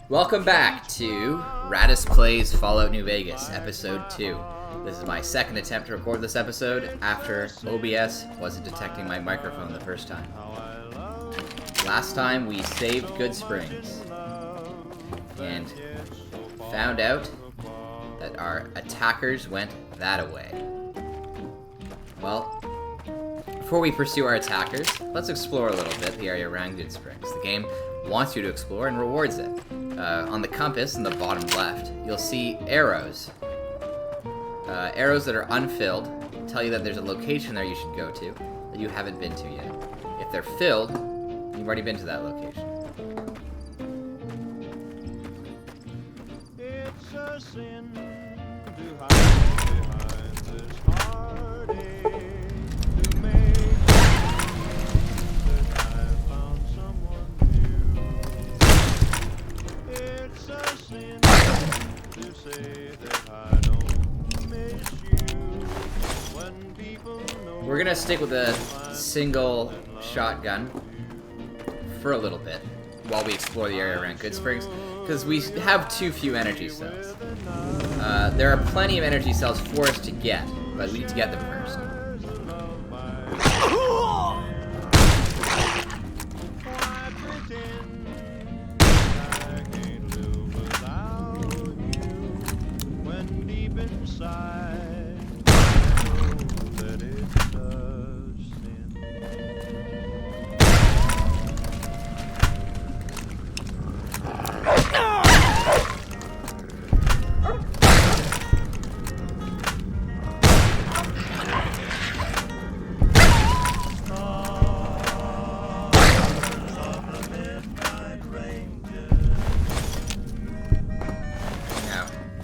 Welcome back to Raddest Plays Fallout New Vegas, Episode 2. This is my second attempt to record this episode after OBS wasn't detecting my microphone the first time. Last time we saved Good Springs and found out that our attackers went that-a-way. Well, before we pursue our attackers, let's explore a little bit the area around Good Springs. The game wants you to explore and rewards it. On the compass in the bottom left, you'll see arrows. Arrows that are unfilled tell you that there's a location there you should go to that you haven't been to yet. If they're filled, you've already been to that location. It's a sin to hide behind this heartache, to make that I found someone new. It's a sin to say that I don't miss you when people know. We're gonna stick with a single shotgun for a little bit while we explore the area around Good Springs, because we have too few energy cells. There are plenty of energy cells for us to get, but we need to get them first.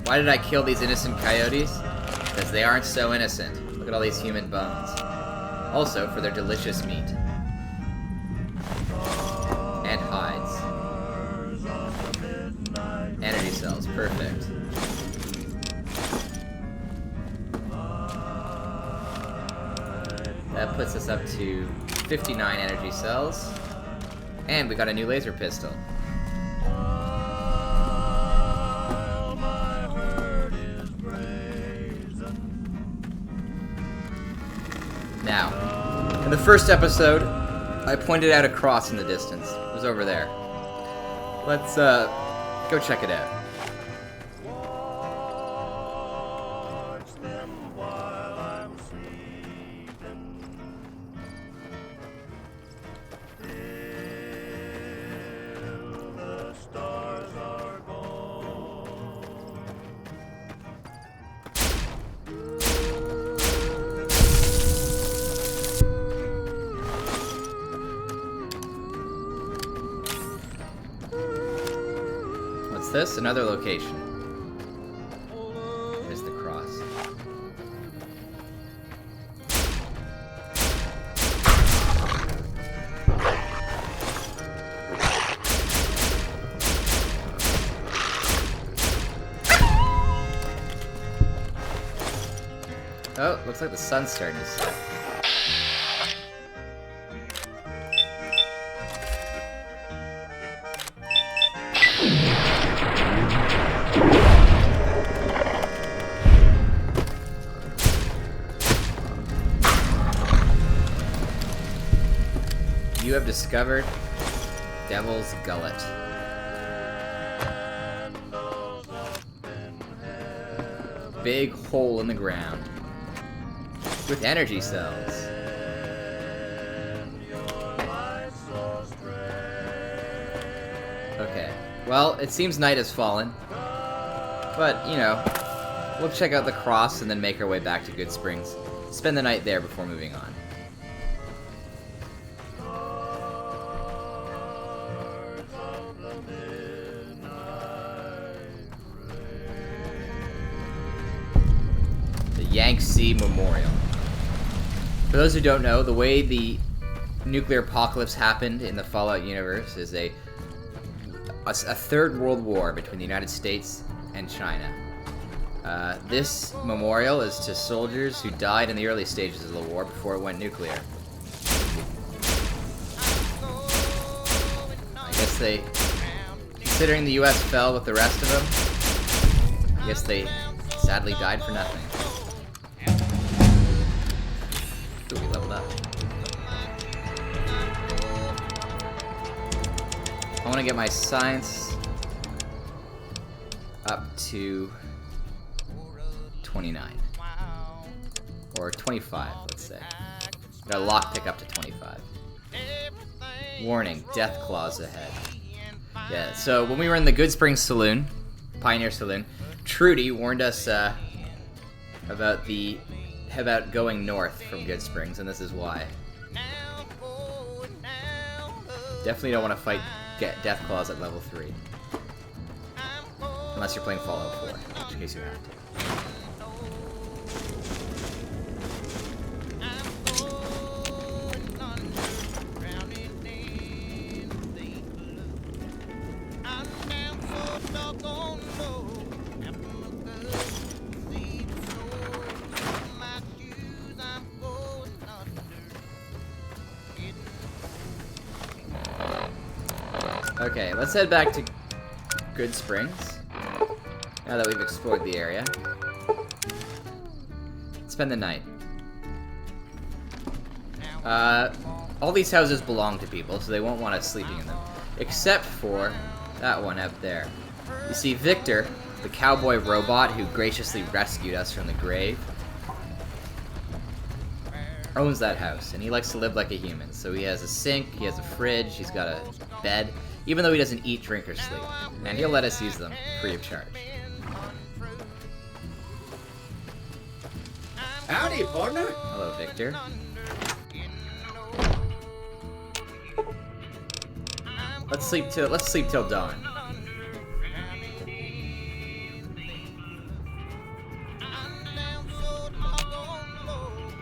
Why did I kill these innocent coyotes? Because they aren't so innocent. Look at all these human bones. Also, for their delicious meat. And hides. Energy cells, perfect. That puts us up to 59 energy cells. And we got a new laser pistol. Now, in the first episode, I pointed out a cross in the distance. It was over there. Let's, go check it out. This another location. There's the cross. Oh, looks like the sun's starting to set. You have discovered Devil's Gullet. Big hole in the ground with energy cells. Okay, well, it seems night has fallen, but, you know, we'll check out the cross and then make our way back to Good Springs. Spend the night there before moving on. Yangtze Memorial. For those who don't know, the way the nuclear apocalypse happened in the Fallout universe is a third world war between the United States and China. This memorial is to soldiers who died in the early stages of the war before it went nuclear. guess they, considering the US fell with the rest of them, I guess they sadly died for nothing. Ooh, we leveled up. I want to get my science up to 29. Or 25, let's say. Got a lockpick up to 25. Warning, death claws ahead. Yeah, so when we were in the Good Springs Saloon, Pioneer Saloon, Trudy warned us about going north from Good Springs, and this is why. Definitely don't want to fight death claws at level 3. Unless you're playing Fallout 4, in which case you have to. Okay, let's head back to Good Springs, now that we've explored the area. Spend the night. All these houses belong to people, so they won't want us sleeping in them. Except for that one up there. You see, Victor, the cowboy robot who graciously rescued us from the grave, owns that house, and he likes to live like a human. So he has a sink, he has a fridge, he's got a bed, even though he doesn't eat, drink, or sleep. And he'll let us use them free of charge. Howdy, partner. Hello, Victor. Let's sleep till dawn.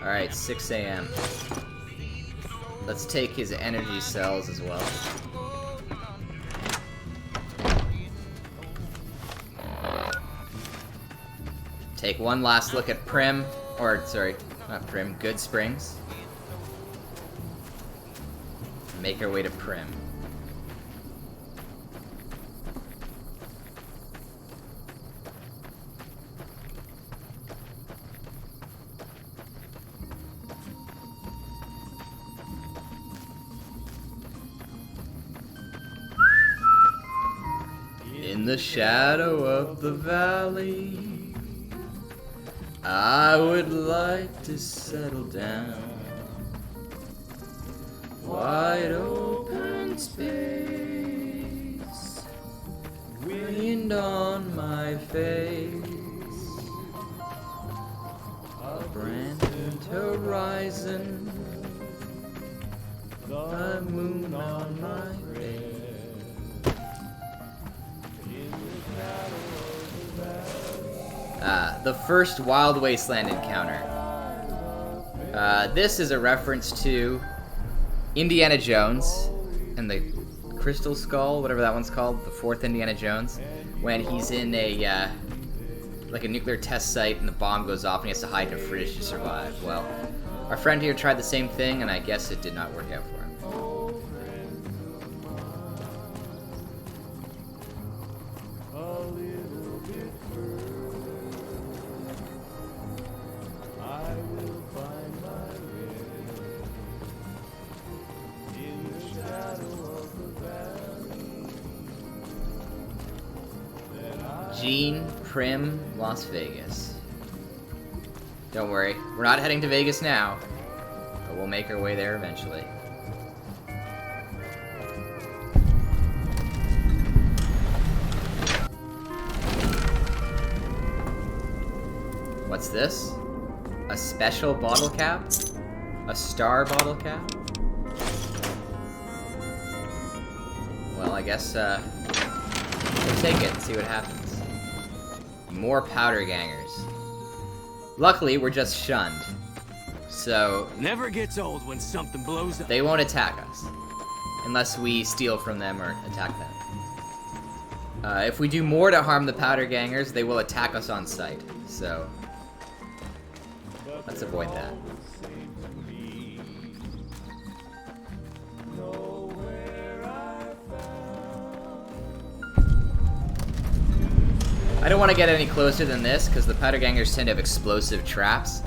Alright, 6 a.m. Let's take his energy cells as well. Take one last look at Prim, or sorry, not Prim, Good Springs. Make our way to Prim. In the shadow of the valley, I would like to settle down. Wide open space, wind on my face, a brand new horizon, the moon on my face. The first Wild Wasteland encounter. This is a reference to Indiana Jones and the Crystal Skull, whatever that one's called, the fourth Indiana Jones, when he's in a like a nuclear test site and the bomb goes off and he has to hide in a fridge to survive. Well, our friend here tried the same thing, and I guess it did not work out for him. Gene, Prim, Las Vegas. Don't worry, we're not heading to Vegas now, but we'll make our way there eventually. What's this? A special bottle cap? A star bottle cap? Well, I guess, we'll take it and see what happens. More powder gangers. Luckily, we're just shunned. So... Never gets old when something blows up. They won't attack us. Unless we steal from them or attack them. If we do more to harm the powder gangers, they will attack us on sight. So... let's avoid that. I don't want to get any closer than this because the powder gangers tend to have explosive traps,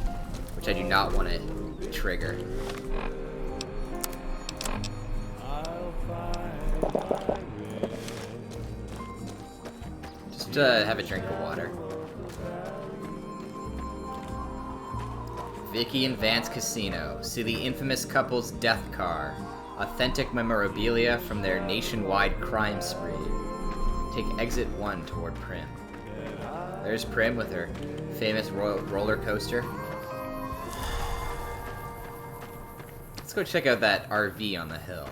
which I do not want to trigger. Just have a drink of water. Vicky and Vance Casino. See the infamous couple's death car. Authentic memorabilia from their nationwide crime spree. Take exit 1 toward Prim. There's Prim with her famous roller coaster. Let's go check out that RV on the hill.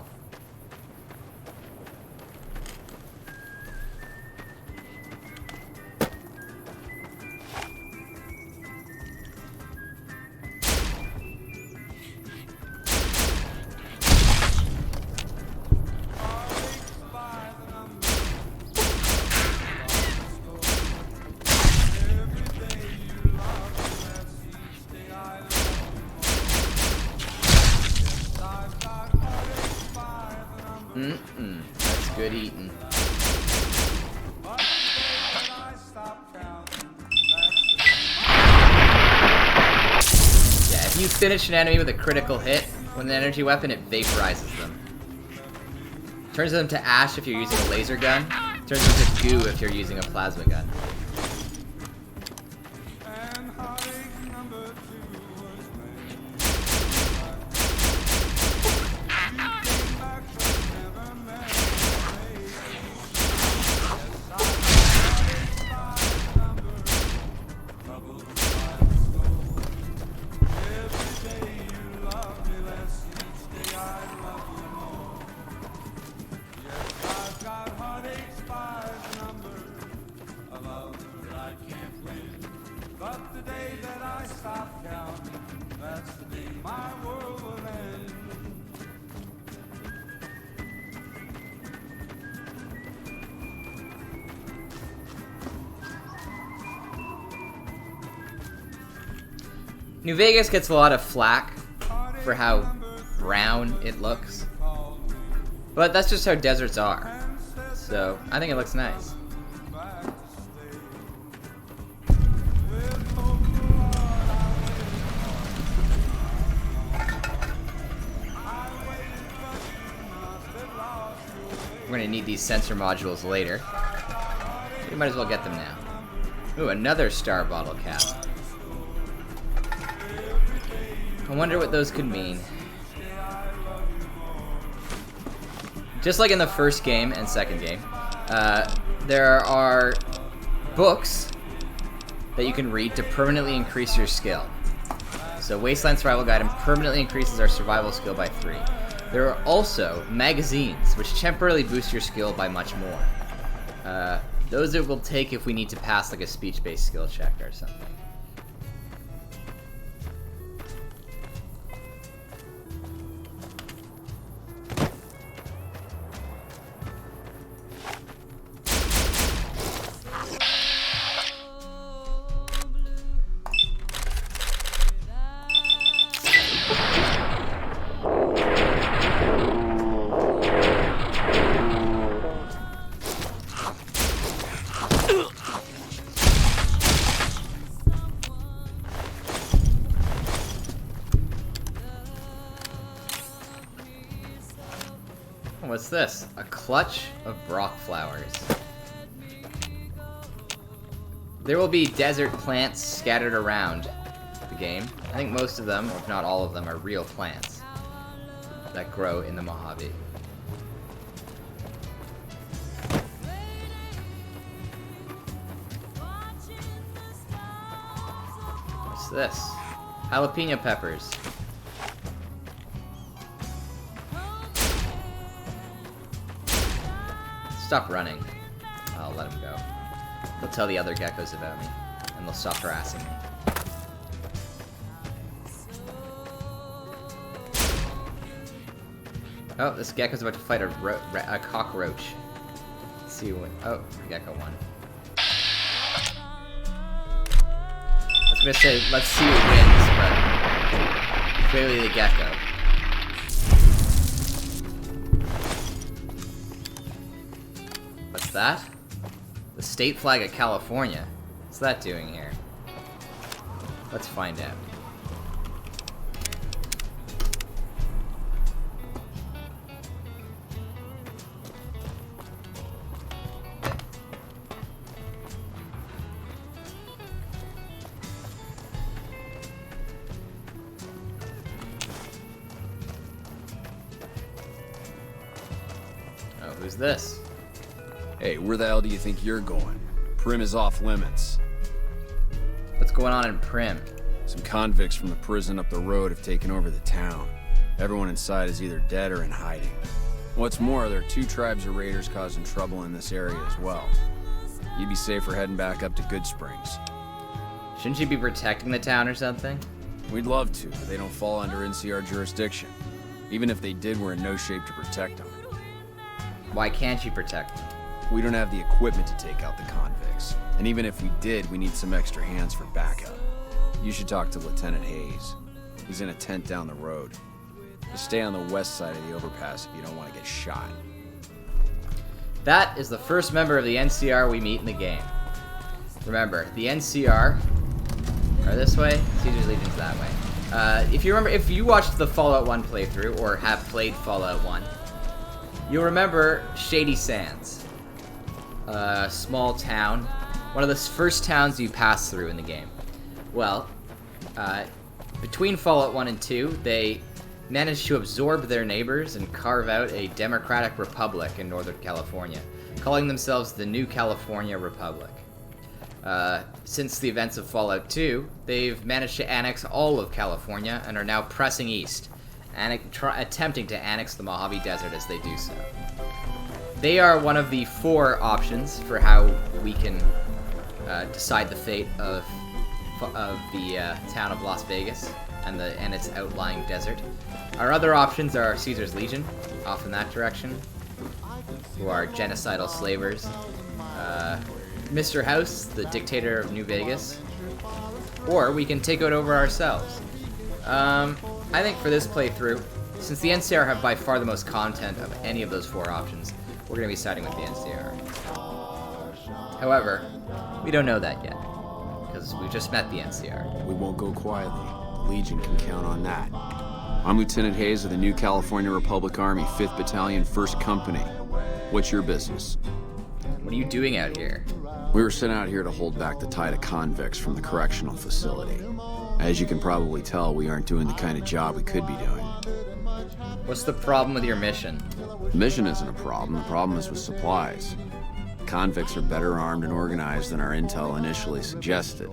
That's good eating. Yeah, if you finish an enemy with a critical hit, with an energy weapon, it vaporizes them. Turns them to ash if you're using a laser gun. Turns them to goo if you're using a plasma gun. New Vegas gets a lot of flack for how brown it looks, but that's just how deserts are, so I think it looks nice. We're gonna need these sensor modules later. We might as well get them now. Ooh, another star bottle cap. I wonder what those could mean. Just like in the first game and second game, there are books that you can read to permanently increase your skill. So Wasteland Survival Guide permanently increases our survival skill by 3. There are also magazines, which temporarily boost your skill by much more. Those it will take if we need to pass like a speech-based skill check or something. What's this? A clutch of Brock flowers. There will be desert plants scattered around the game. I think most of them, if not all of them, are real plants that grow in the Mojave. What's this? Jalapeno peppers. Stop running. I'll let him go. They'll tell the other geckos about me, and they'll stop harassing me. Oh, this gecko's about to fight a cockroach. Let's see what. Oh, the gecko won. I was gonna say, let's see who wins, but clearly the gecko. What's that? The state flag of California. What's that doing here? Let's find out. Oh, who's this? Hey, where the hell do you think you're going? Prim is off limits. What's going on in Prim? Some convicts from the prison up the road have taken over the town. Everyone inside is either dead or in hiding. What's more, there are 2 tribes of raiders causing trouble in this area as well. You'd be safer heading back up to Good Springs. Shouldn't you be protecting the town or something? We'd love to, but they don't fall under NCR jurisdiction. Even if they did, we're in no shape to protect them. Why can't you protect them? We don't have the equipment to take out the convicts. And even if we did, we need some extra hands for backup. You should talk to Lieutenant Hayes. He's in a tent down the road. Just stay on the west side of the overpass if you don't want to get shot. That is the first member of the NCR we meet in the game. Remember, the NCR are this way, Caesar's Legion's that way. If you watched the Fallout 1 playthrough, or have played Fallout 1, you'll remember Shady Sands. A small town. One of the first towns you pass through in the game. Well, between Fallout 1 and 2, they managed to absorb their neighbors and carve out a democratic republic in Northern California, calling themselves the New California Republic. Since the events of Fallout 2, they've managed to annex all of California and are now pressing east, attempting to annex the Mojave Desert as they do so. They are one of the 4 options for how we can decide the fate of the town of Las Vegas and its outlying desert. Our other options are Caesar's Legion, off in that direction, who are genocidal slavers, Mr. House, the dictator of New Vegas, or we can take it over ourselves. I think for this playthrough, since the NCR have by far the most content of any of those 4 options, we're going to be siding with the NCR. However, we don't know that yet, because we've just met the NCR. We won't go quietly. The Legion can count on that. I'm Lieutenant Hayes of the New California Republic Army, 5th Battalion, 1st Company. What's your business? What are you doing out here? We were sent out here to hold back the tide of convicts from the correctional facility. As you can probably tell, we aren't doing the kind of job we could be doing. What's the problem with your mission? The mission isn't a problem. The problem is with supplies. Convicts are better armed and organized than our intel initially suggested.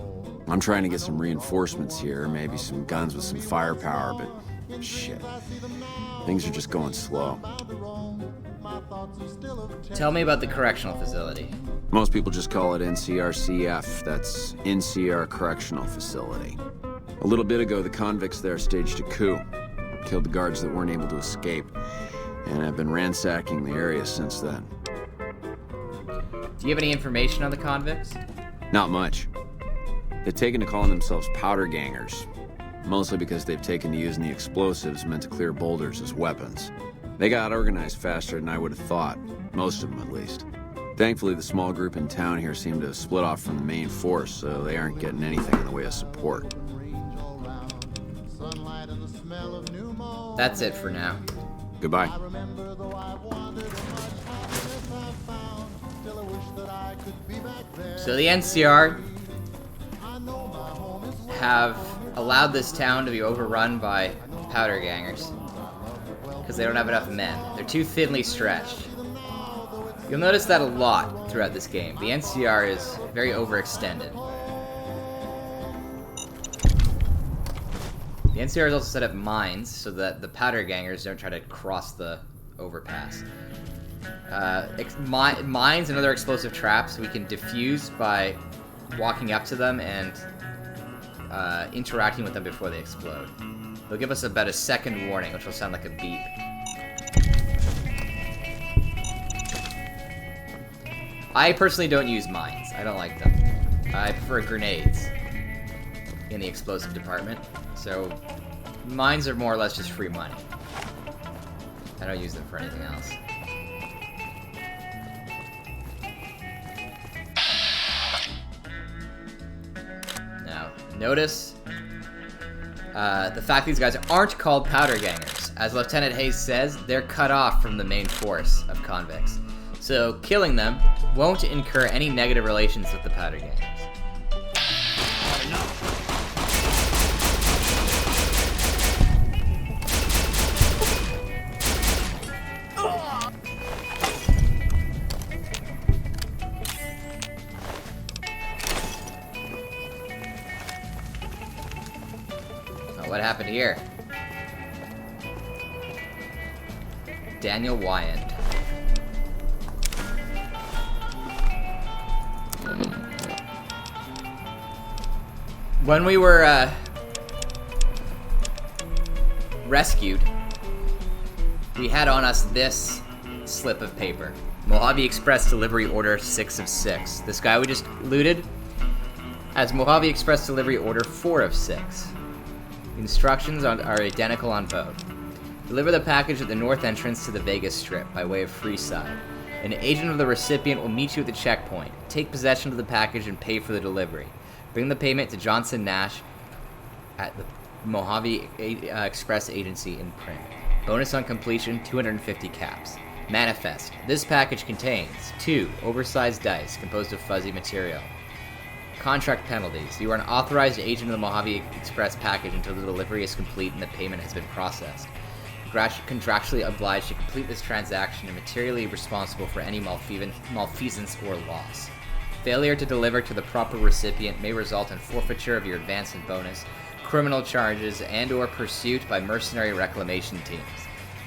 I'm trying to get some reinforcements here, maybe some guns with some firepower, but shit. Things are just going slow. Tell me about the correctional facility. Most people just call it NCRCF. That's NCR Correctional Facility. A little bit ago, the convicts there staged a coup. Killed the guards that weren't able to escape, and have been ransacking the area since then. Do you have any information on the convicts? Not much. They've taken to calling themselves powder gangers, mostly because they've taken to using the explosives meant to clear boulders as weapons. They got organized faster than I would have thought, most of them at least. Thankfully, the small group in town here seem to have split off from the main force, so they aren't getting anything in the way of support. That's it for now. Goodbye. So the NCR have allowed this town to be overrun by powder gangers because they don't have enough men. They're too thinly stretched. You'll notice that a lot throughout this game. The NCR is very overextended. The NCR has also set up mines so that the powder gangers don't try to cross the overpass. Mines and other explosive traps we can defuse by walking up to them and interacting with them before they explode. They'll give us about a second warning, which will sound like a beep. I personally don't use mines. I don't like them. I prefer grenades in the explosive department. So mines are more or less just free money. I don't use them for anything else. Notice the fact these guys aren't called powder gangers. As Lieutenant Hayes says, they're cut off from the main force of convicts. So killing them won't incur any negative relations with the powder gangers. What happened here? Daniel Wyand. When we were rescued, we had on us this slip of paper. Mojave Express Delivery Order 6 of 6. This guy we just looted has Mojave Express Delivery Order 4 of 6. The instructions are identical on both. Deliver the package at the north entrance to the Vegas Strip by way of Freeside. An agent of the recipient will meet you at the checkpoint. Take possession of the package and pay for the delivery. Bring the payment to Johnson Nash at the Mojave Express Agency in Prim. Bonus on completion, 250 caps. Manifest. This package contains 2 oversized dice composed of fuzzy material. Contract penalties. You are an authorized agent of the Mojave Express package until the delivery is complete and the payment has been processed. Contractually obliged to complete this transaction and materially responsible for any malfeasance or loss. Failure to deliver to the proper recipient may result in forfeiture of your advance and bonus, criminal charges, and/or pursuit by mercenary reclamation teams.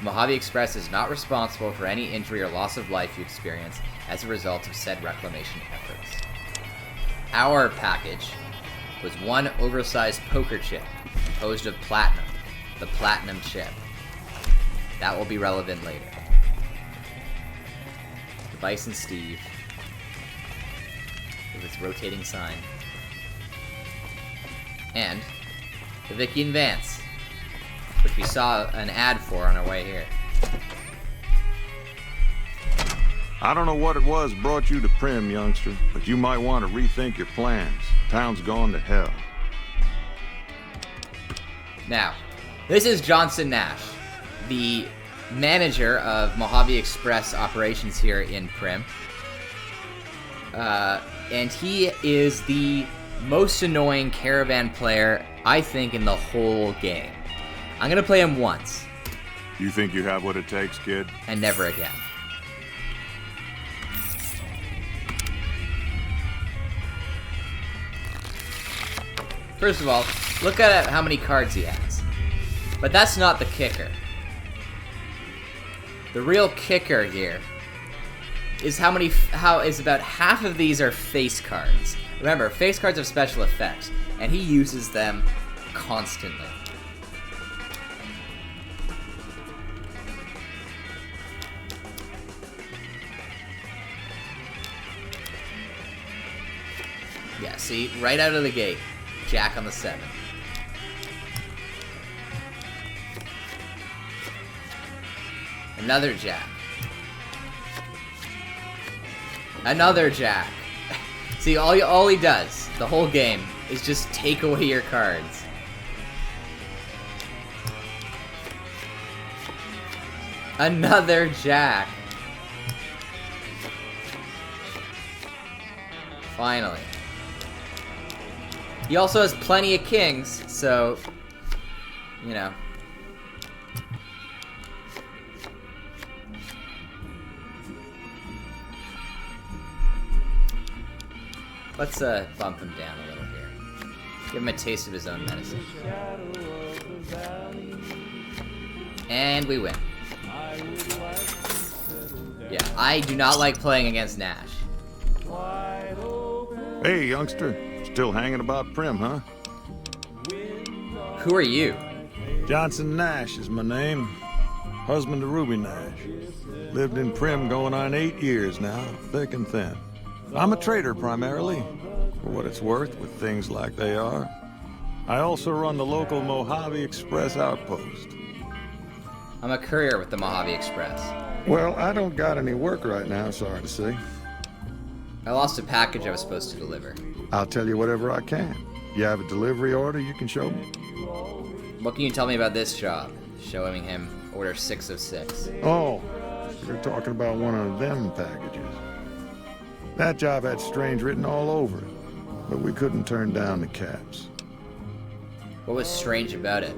Mojave Express is not responsible for any injury or loss of life you experience as a result of said reclamation efforts. Our package was 1 oversized poker chip composed of platinum, the platinum chip. That will be relevant later. The Bison Steve with its rotating sign. And the Vicky and Vance, which we saw an ad for on our way here. I don't know what it was brought you to Prim, youngster, but you might want to rethink your plans. Town's gone to hell. Now, this is Johnson Nash, the manager of Mojave Express operations here in Prim. And he is the most annoying caravan player, I think, in the whole game. I'm going to play him once. You think you have what it takes, kid? And never again. First of all, look at how many cards he has. But that's not the kicker. The real kicker here is how is about half of these are face cards. Remember, face cards have special effects, and he uses them constantly. Yeah, see, right out of the gate, Jack on the 7. Another Jack. Another Jack. See, all he does, the whole game, is just take away your cards. Another Jack. Finally. He also has plenty of kings, so, you know. Let's bump him down a little here. Give him a taste of his own medicine. And we win. Yeah, I do not like playing against Nash. Hey, youngster. Still hanging about Prim, huh? Who are you? Johnson Nash is my name. Husband to Ruby Nash. Lived in Prim going on 8 years now, thick and thin. I'm a trader primarily, for what it's worth with things like they are. I also run the local Mojave Express outpost. I'm a courier with the Mojave Express. Well, I don't got any work right now, sorry to say. I lost a package I was supposed to deliver. I'll tell you whatever I can. You have a delivery order you can show me? What can you tell me about this job? Showing him order 6 of 6. Oh, you're talking about one of them packages. That job had strange written all over it, but we couldn't turn down the caps. What was strange about it?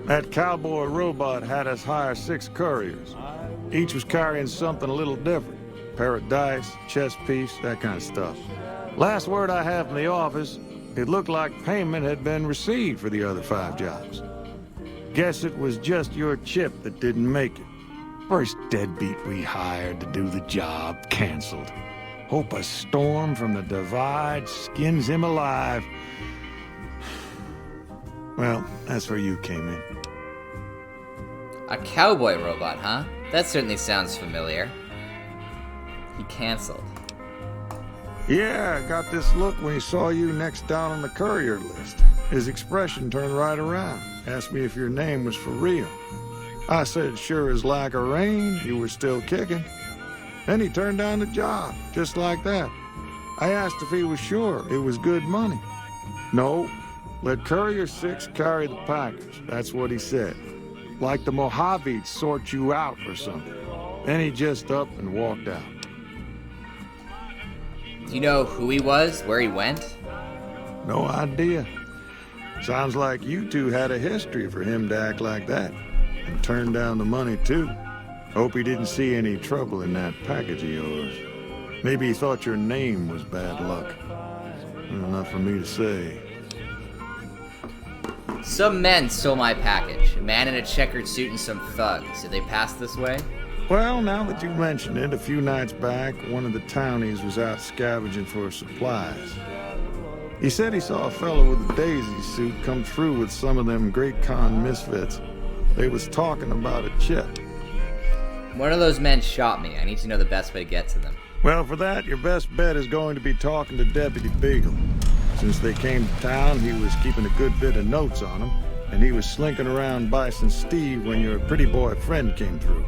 That cowboy robot had us hire 6 couriers. Each was carrying something a little different. Pair of dice, chess piece, that kind of stuff. Last word I have from the office, it looked like payment had been received for the other 5 jobs. Guess it was just your chip that didn't make it. First deadbeat we hired to do the job canceled. Hope a storm from the divide skins him alive. Well, that's where you came in. A cowboy robot, huh? That certainly sounds familiar. He canceled. Yeah, I got this look when he saw you next down on the courier list. His expression turned right around. Asked me if your name was for real. I said, sure as like a rain, you were still kicking. Then he turned down the job, just like that. I asked if he was sure it was good money. No, let Courier 6 carry the package. That's what he said. Like the Mojaves sort you out or something. Then he just up and walked out. Do you know who he was? Where he went? No idea. Sounds like you two had a history for him to act like that. And turn down the money, too. Hope he didn't see any trouble in that package of yours. Maybe he thought your name was bad luck. Enough for me to say. Some men stole my package. A man in a checkered suit and some thugs. Did they pass this way? Well, now that you mention it, a few nights back, one of the townies was out scavenging for supplies. He said he saw a fellow with a daisy suit come through with some of them Great Con misfits. They was talking about a chip. One of those men shot me. I need to know the best way to get to them. Well, for that, your best bet is going to be talking to Deputy Beagle. Since they came to town, he was keeping a good bit of notes on them, and he was slinking around Bison Steve when your pretty boy friend came through.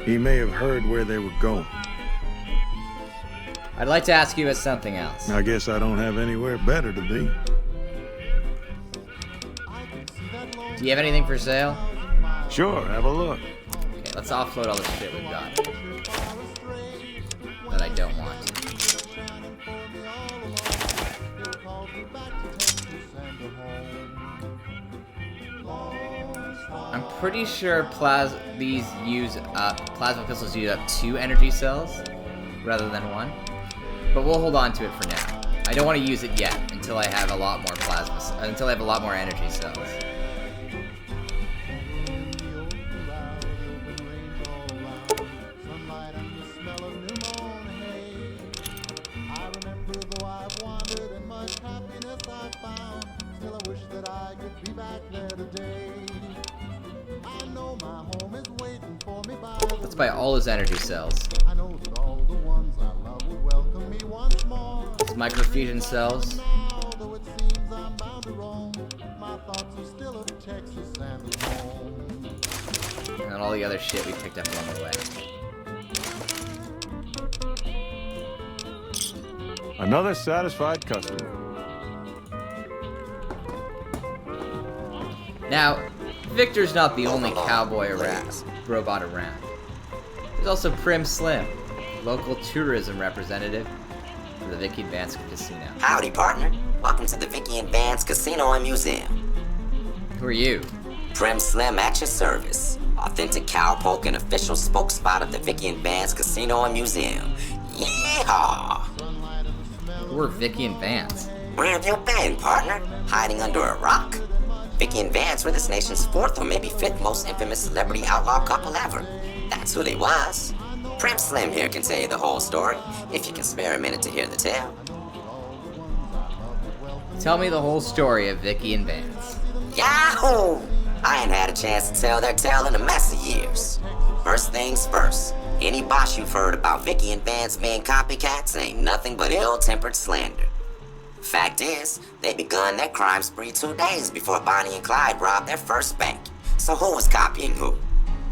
He may have heard where they were going. I'd like to ask you about something else. I guess I don't have anywhere better to be. Do you have anything for sale? Sure, have a look. Okay, let's offload all the shit we've got. That I don't want. I'm pretty sure plasma pistols use up 2 energy cells rather than 1. But we'll hold on to it for now. I don't want to use it yet until I have a lot more energy cells. Let's buy all his energy cells. His microfusion cells. And all the other shit we picked up along the way. Another satisfied customer. Now, Victor's not the only cowboy robot around. There's also Prim Slim, local tourism representative for the Vicky and Vance Casino. Howdy, partner. Welcome to the Vicky and Vance Casino and Museum. Who are you? Prim Slim at your service. Authentic cowpoke and official spokesspot of the Vicky and Vance Casino and Museum. Yeehaw! Who are Vicky and Vance? Where have you been, partner? Hiding under a rock? Vicky and Vance were this nation's 4th or maybe 5th most infamous celebrity outlaw couple ever. That's who they was. Prim Slim here can tell you the whole story, if you can spare a minute to hear the tale. Tell me the whole story of Vicky and Vance. Yahoo! I ain't had a chance to tell their tale in a mess of years. First things first, any bosh you've heard about Vicky and Vance being copycats ain't nothing but ill-tempered slander. Fact is, they begun their crime spree 2 days before Bonnie and Clyde robbed their first bank. So who was copying who?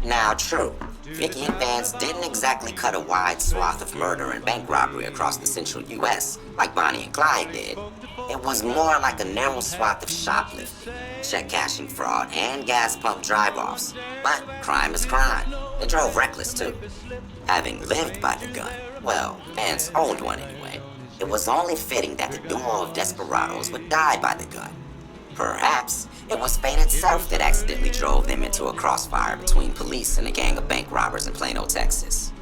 Now true, Vicky and Vance didn't exactly cut a wide swath of murder and bank robbery across the central U.S. like Bonnie and Clyde did. It was more like a narrow swath of shoplifting, check cashing fraud, and gas pump drive-offs. But crime is crime. They drove reckless, too. Having lived by the gun, well, Vance owned one anyway, it was only fitting that the duo of desperados would die by the gun. Perhaps it was fate itself that accidentally drove them into a crossfire between police and a gang of bank robbers in Plano, Texas.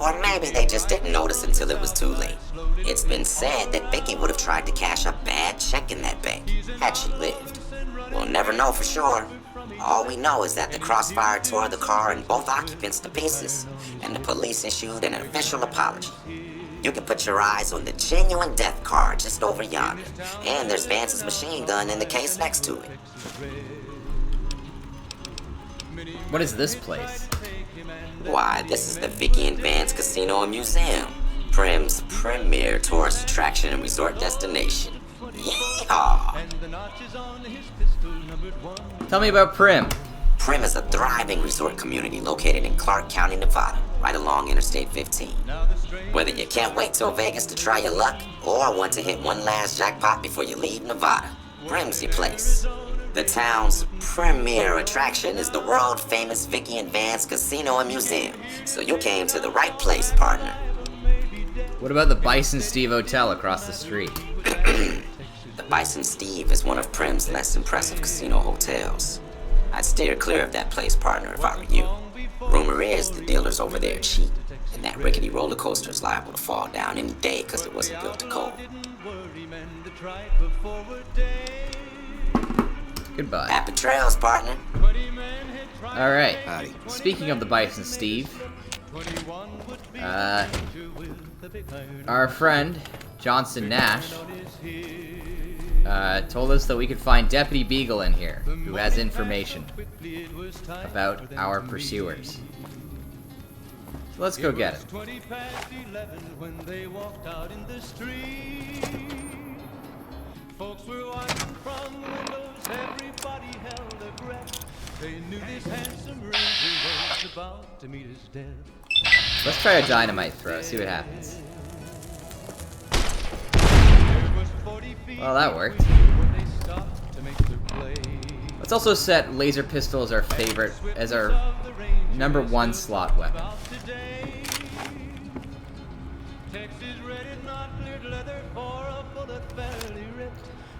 Or maybe they just didn't notice until it was too late. It's been said that Vicky would have tried to cash a bad check in that bank, had she lived. We'll never know for sure. All we know is that the crossfire tore the car and both occupants to pieces, and the police issued an official apology. You can put your eyes on the genuine death car just over yonder, and there's Vance's machine gun in the case next to it. What is this place? Why, this is the Vicky and Vance Casino and Museum, Prim's premier tourist attraction and resort destination. Yeehaw! Tell me about Prim. Prim is a thriving resort community located in Clark County, Nevada, right along Interstate 15. Whether you can't wait till Vegas to try your luck, or want to hit one last jackpot before you leave Nevada, Prim's your place. The town's premier attraction is the world-famous Vicky and Vance Casino and Museum, so you came to the right place, partner. What about the Bison Steve Hotel across the street? The Bison Steve is one of Prim's less impressive casino hotels. I'd steer clear of that place, partner, if I were you. Rumor is the dealers over there cheat, and that rickety roller coaster is liable to fall down any day because it wasn't built to cold. Goodbye. Happy trails, partner. Alright. Howdy. Speaking of the Bison Steve, our friend, Johnson Nash, told us that we could find Deputy Beagle in here, who has information about our pursuers. So let's go get it. Folks were watching from the windows, everybody held their breath. They knew this handsome ranger was about to meet his death. Let's try a dynamite throw, see what happens. Well, that worked. Let's also set laser pistol as our favorite, as our #1 slot weapon.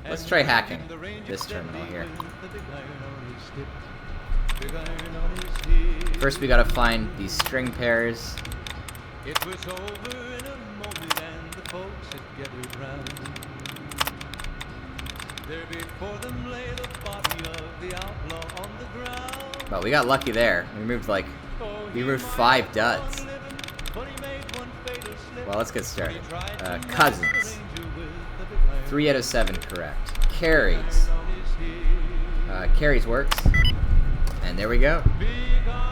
Let's try hacking this terminal here. First we gotta find these string pairs. It was over in a moment and the folks had gathered round. There before them lay the body of the outlaw on the ground. Well, we got lucky there. We moved 5 duds. Well, let's get started. Cousins. 3 out of 7 correct. Carries. Carries works. And there we go.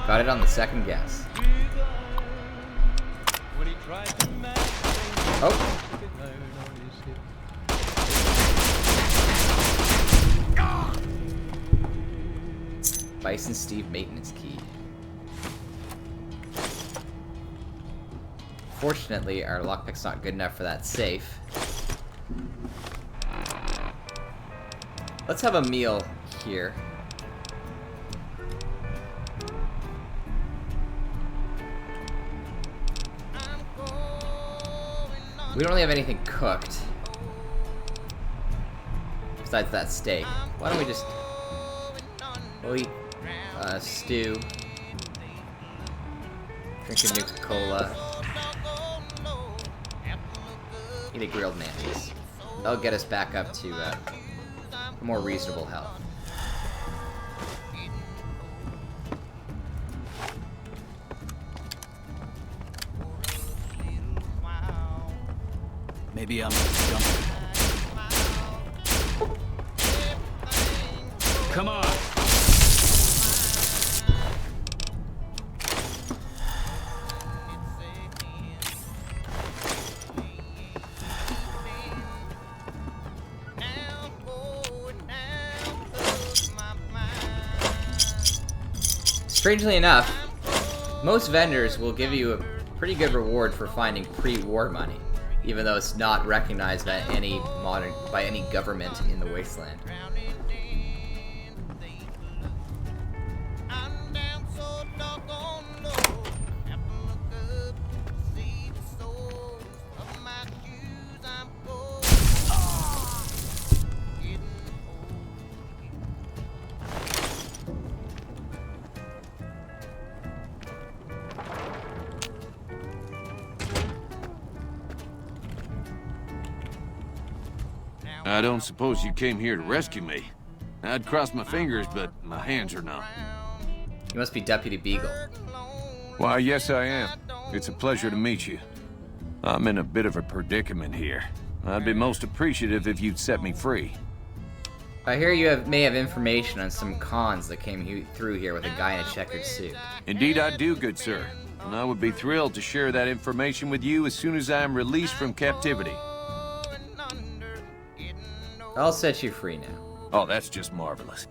Got it on the second guess. Oh. Bison Steve maintenance key. Fortunately, our lockpick's not good enough for that safe. Let's have a meal here. We don't really have anything cooked besides that steak. Why don't we just... We'll eat stew. Drink a Nuka-Cola. Eat a grilled mantis. That'll get us back up to a more reasonable health. Maybe I'm jumping. Come on. Strangely enough, Most vendors will give you a pretty good reward for finding pre-war money, even though it's not recognized by any government in the Wasteland. I don't suppose you came here to rescue me. I'd cross my fingers, but my hands are numb. You must be Deputy Beagle. Why, yes I am. It's a pleasure to meet you. I'm in a bit of a predicament here. I'd be most appreciative if you'd set me free. I hear you may have information on some cons that came through here with a guy in a checkered suit. Indeed I do, good sir. And I would be thrilled to share that information with you as soon as I am released from captivity. I'll set you free now. Oh, that's just marvelous.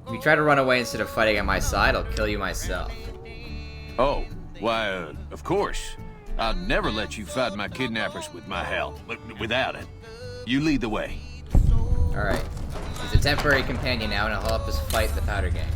If you try to run away instead of fighting at my side, I'll kill you myself. Oh, why, of course. I'd never let you fight my kidnappers with my help, but without it. You lead the way. Alright. He's a temporary companion now, and he'll help us fight the Powder Gang.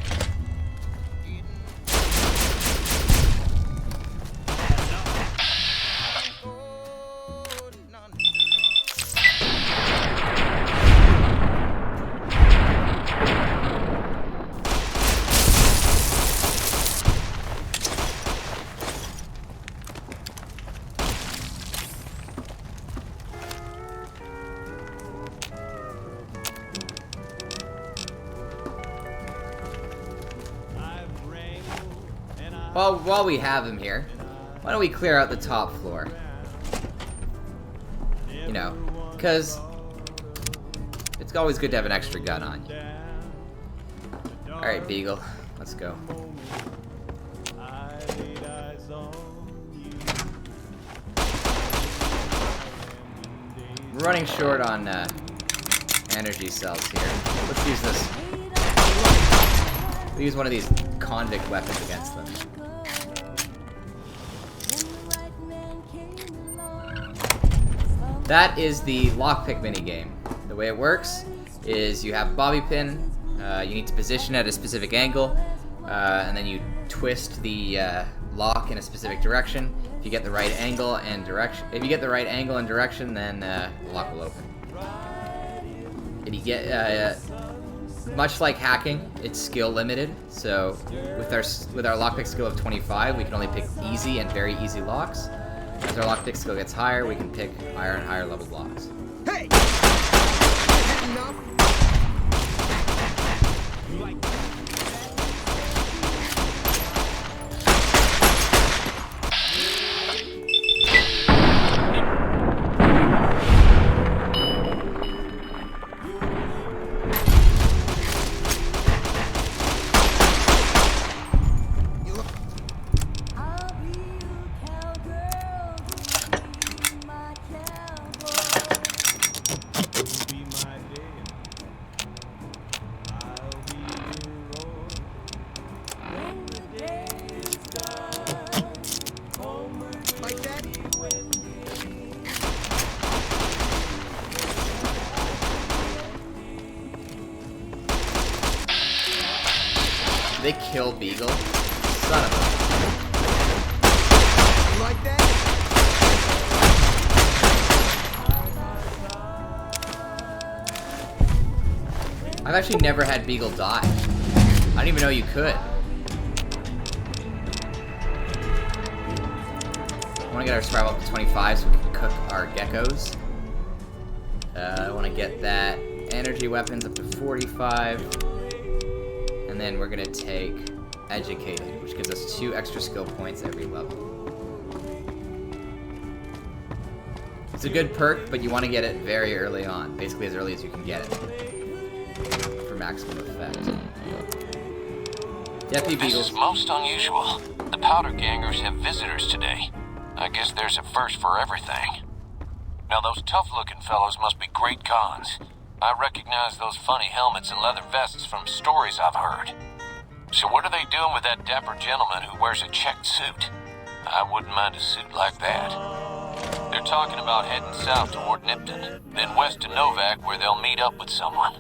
While we have him here, why don't we clear out the top floor? You know, because it's always good to have an extra gun on you. Alright, Beagle, let's go. We're running short on energy cells here. Let's use this. We'll use one of these convict weapons against them. That is the lockpick minigame. The way it works is you have a bobby pin, you need to position at a specific angle, and then you twist the lock in a specific direction. If you get the right angle and direction, then the lock will open. And you get much like hacking, it's skill limited. So with our lockpick skill of 25, we can only pick easy and very easy locks. As our lockpick skill gets higher, we can pick higher and higher level locks. Hey! They kill Beagle? Son of a... Like that? I've actually never had Beagle die. I didn't even know you could. I want to get our survival up to 25 so we can cook our geckos. I want to get that energy weapons up to 45. And then we're going to take Educated, which gives us 2 extra skill points every level. It's a good perk, but you want to get it very early on. Basically as early as you can get it. For maximum effect. Deputy Beagle. This is most unusual. The Powder Gangers have visitors today. I guess there's a first for everything. Now those tough-looking fellows must be great cons. I recognize those funny helmets and leather vests from stories I've heard. So what are they doing with that dapper gentleman who wears a checked suit? I wouldn't mind a suit like that. They're talking about heading south toward Nipton, then west to Novak where they'll meet up with someone.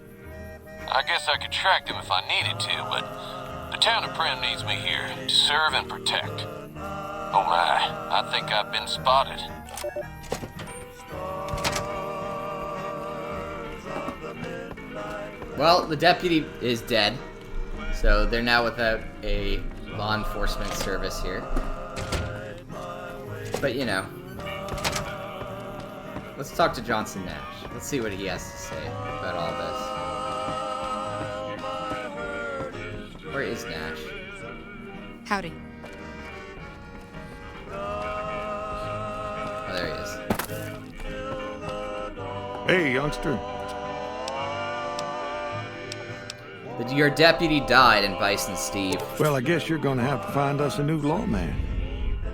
I guess I could track them if I needed to, but the town of Prim needs me here to serve and protect. Oh my, I think I've been spotted. Well, the deputy is dead, so they're now without a law enforcement service here. But, you know, let's talk to Johnson Nash. Let's see what he has to say about all this. Where is Nash? Howdy. Oh, there he is. Hey, youngster. Your deputy died in Bison Steve. Well, I guess you're gonna have to find us a new lawman.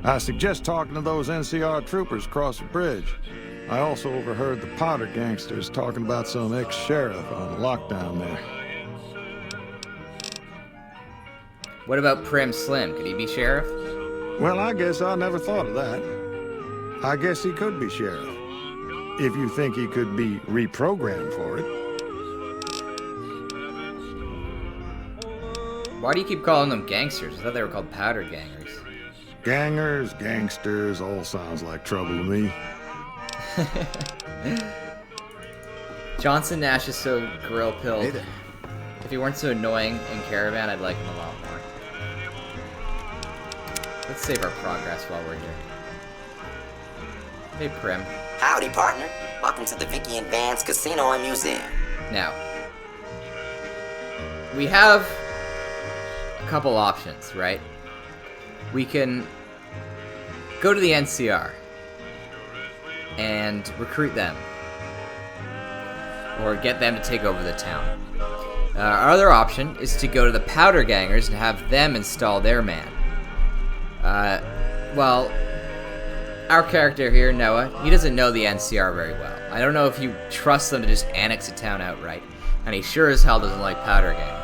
I suggest talking to those NCR troopers across the bridge. I also overheard the Powder gangsters talking about some ex-sheriff on lockdown there. What about Prim Slim? Could he be sheriff? Well, I guess I never thought of that. I guess he could be sheriff. If you think he could be reprogrammed for it. Why do you keep calling them gangsters? I thought they were called powder gangers. Gangers, gangsters, all sounds like trouble to me. Johnson Nash is so grill-pilled. Hey there. If he weren't so annoying in Caravan, I'd like him a lot more. Let's save our progress while we're here. Hey, Prim. Howdy, partner. Welcome to the Vicky and Vance Casino and Museum. Now, we have a couple options, right? We can go to the NCR and recruit them, or get them to take over the town. Our other option is to go to the Powder Gangers and have them install their man. Well, our character here, Noah, he doesn't know the NCR very well. I don't know if you trust them to just annex a town outright, and he sure as hell doesn't like Powder Gangers.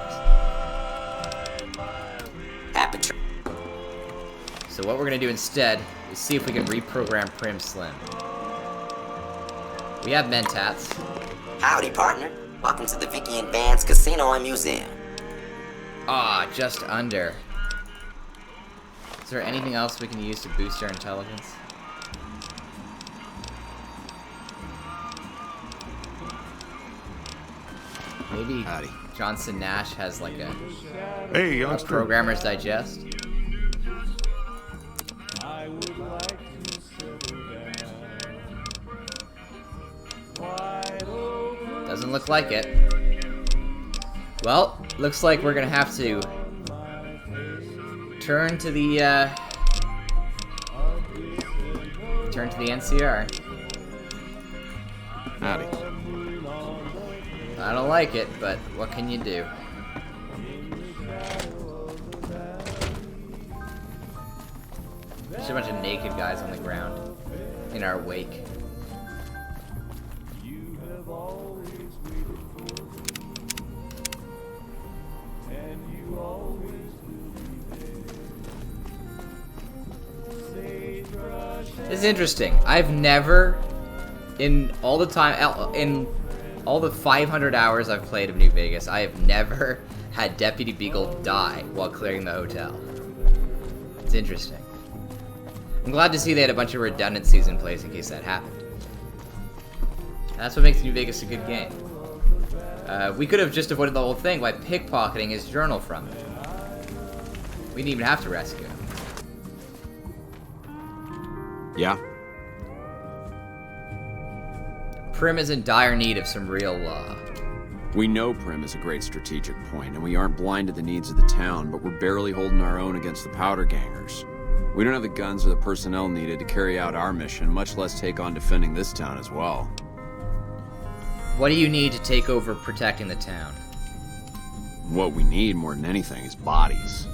So what we're gonna do instead is see if we can reprogram Prim Slim. We have Mentats. Howdy, partner. Welcome to the Vicky and Vance Casino and Museum. Ah, just under. Is there anything else we can use to boost our intelligence? Maybe Howdy. Johnson Nash has like a Hey, a youngster. Programmer's Digest. Doesn't look like it. Well, looks like we're gonna have to turn to the NCR. Howdy. I don't like it, but what can you do? There's a bunch of naked guys on the ground in our wake. This is interesting. I've never, in all the 500 hours I've played of New Vegas, I have never had Deputy Beagle die while clearing the hotel. It's interesting. I'm glad to see they had a bunch of redundancies in place in case that happened. That's what makes New Vegas a good game. We could have just avoided the whole thing by pickpocketing his journal from him. We didn't even have to rescue him. Yeah? Prim is in dire need of some real law. We know Prim is a great strategic point, and we aren't blind to the needs of the town, but we're barely holding our own against the Powder Gangers. We don't have the guns or the personnel needed to carry out our mission, much less take on defending this town as well. What do you need to take over protecting the town? What we need more than anything is bodies.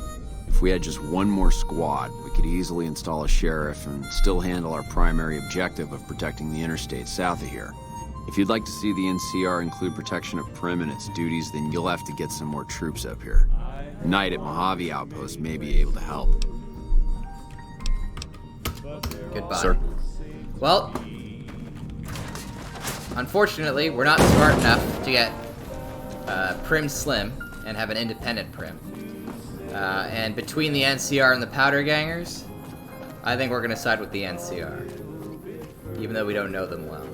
If we had just one more squad, we could easily install a sheriff and still handle our primary objective of protecting the interstate south of here. If you'd like to see the NCR include protection of Prim and its duties, then you'll have to get some more troops up here. Knight at Mojave Outpost may be able to help. Goodbye. Sir? Well, unfortunately, we're not smart enough to get Prim Slim and have an independent Prim. And between the NCR and the Powder Gangers, I think we're going to side with the NCR. Even though we don't know them well.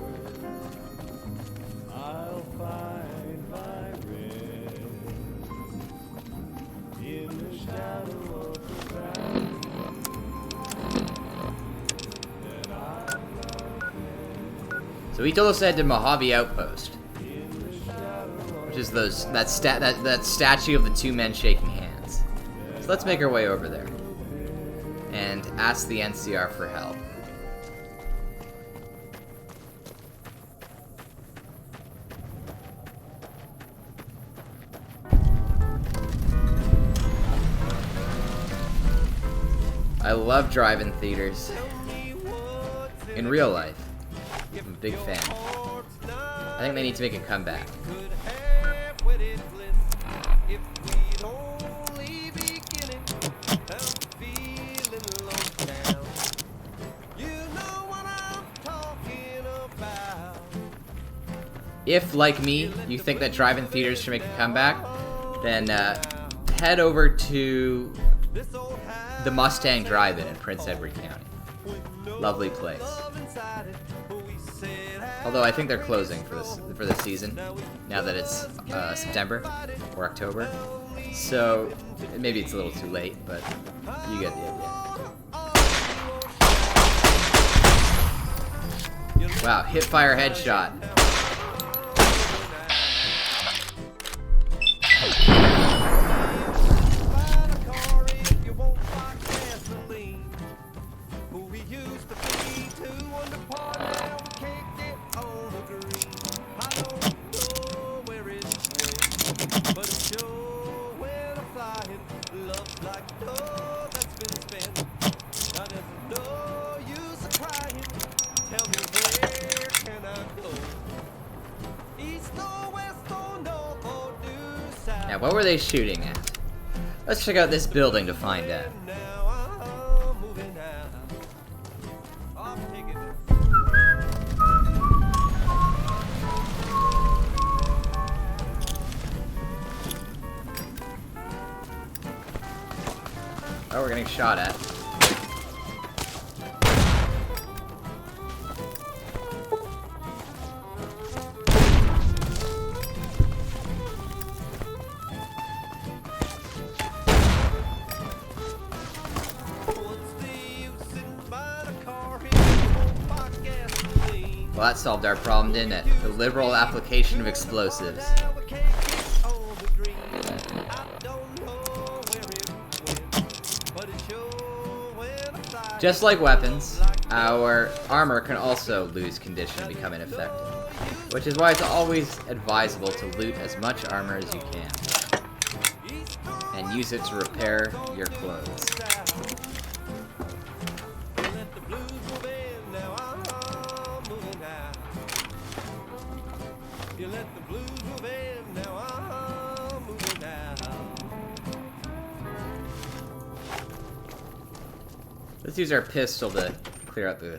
So he told us to head to Mojave Outpost, which is that statue of the two men shaking hands. So let's make our way over there and ask the NCR for help. I love drive-in theaters. In real life. I'm a big fan. I think they need to make a comeback. If, like me, you think that drive-in theaters should make a comeback, then head over to the Mustang Drive-In in Prince Edward County. Lovely place. Although I think they're closing for this season, now that it's September or October. So maybe it's a little too late, but you get the idea. Wow, hip-fire headshot. Now, what were they shooting at? Let's check out this building to find out. Oh, we're getting shot at. Well, that solved our problem, didn't it? The liberal application of explosives. Just like weapons, our armor can also lose condition and become ineffective, which is why it's always advisable to loot as much armor as you can, and use it to repair your clothes. Let's use our pistol to clear out the...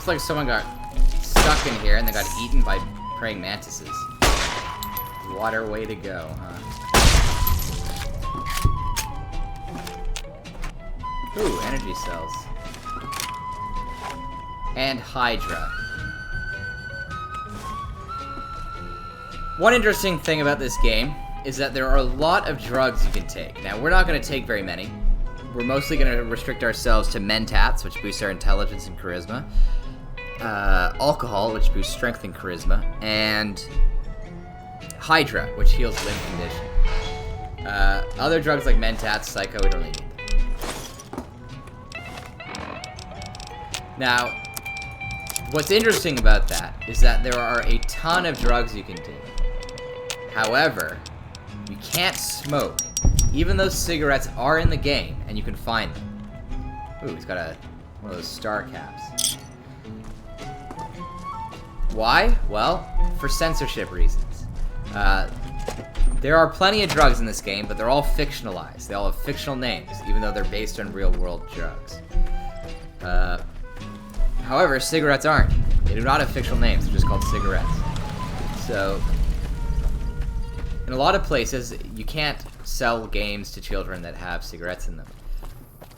Looks like someone got stuck in here and they got eaten by praying mantises. Water way to go, huh? Ooh, energy cells. And Hydra. One interesting thing about this game is that there are a lot of drugs you can take. Now, we're not going to take very many. We're mostly going to restrict ourselves to mentats, which boosts our intelligence and charisma. Alcohol, which boosts strength and charisma. And Hydra, which heals limb condition. Other drugs like mentats, psycho, we don't really need. Now, what's interesting about that is that there are a ton of drugs you can take. However, you can't smoke, even though cigarettes are in the game, and you can find them. Ooh, he's got one of those star caps. Why? Well, for censorship reasons. There are plenty of drugs in this game, but they're all fictionalized. They all have fictional names, even though they're based on real-world drugs. However, cigarettes aren't. They do not have fictional names. They're just called cigarettes. So, in a lot of places, you can't sell games to children that have cigarettes in them.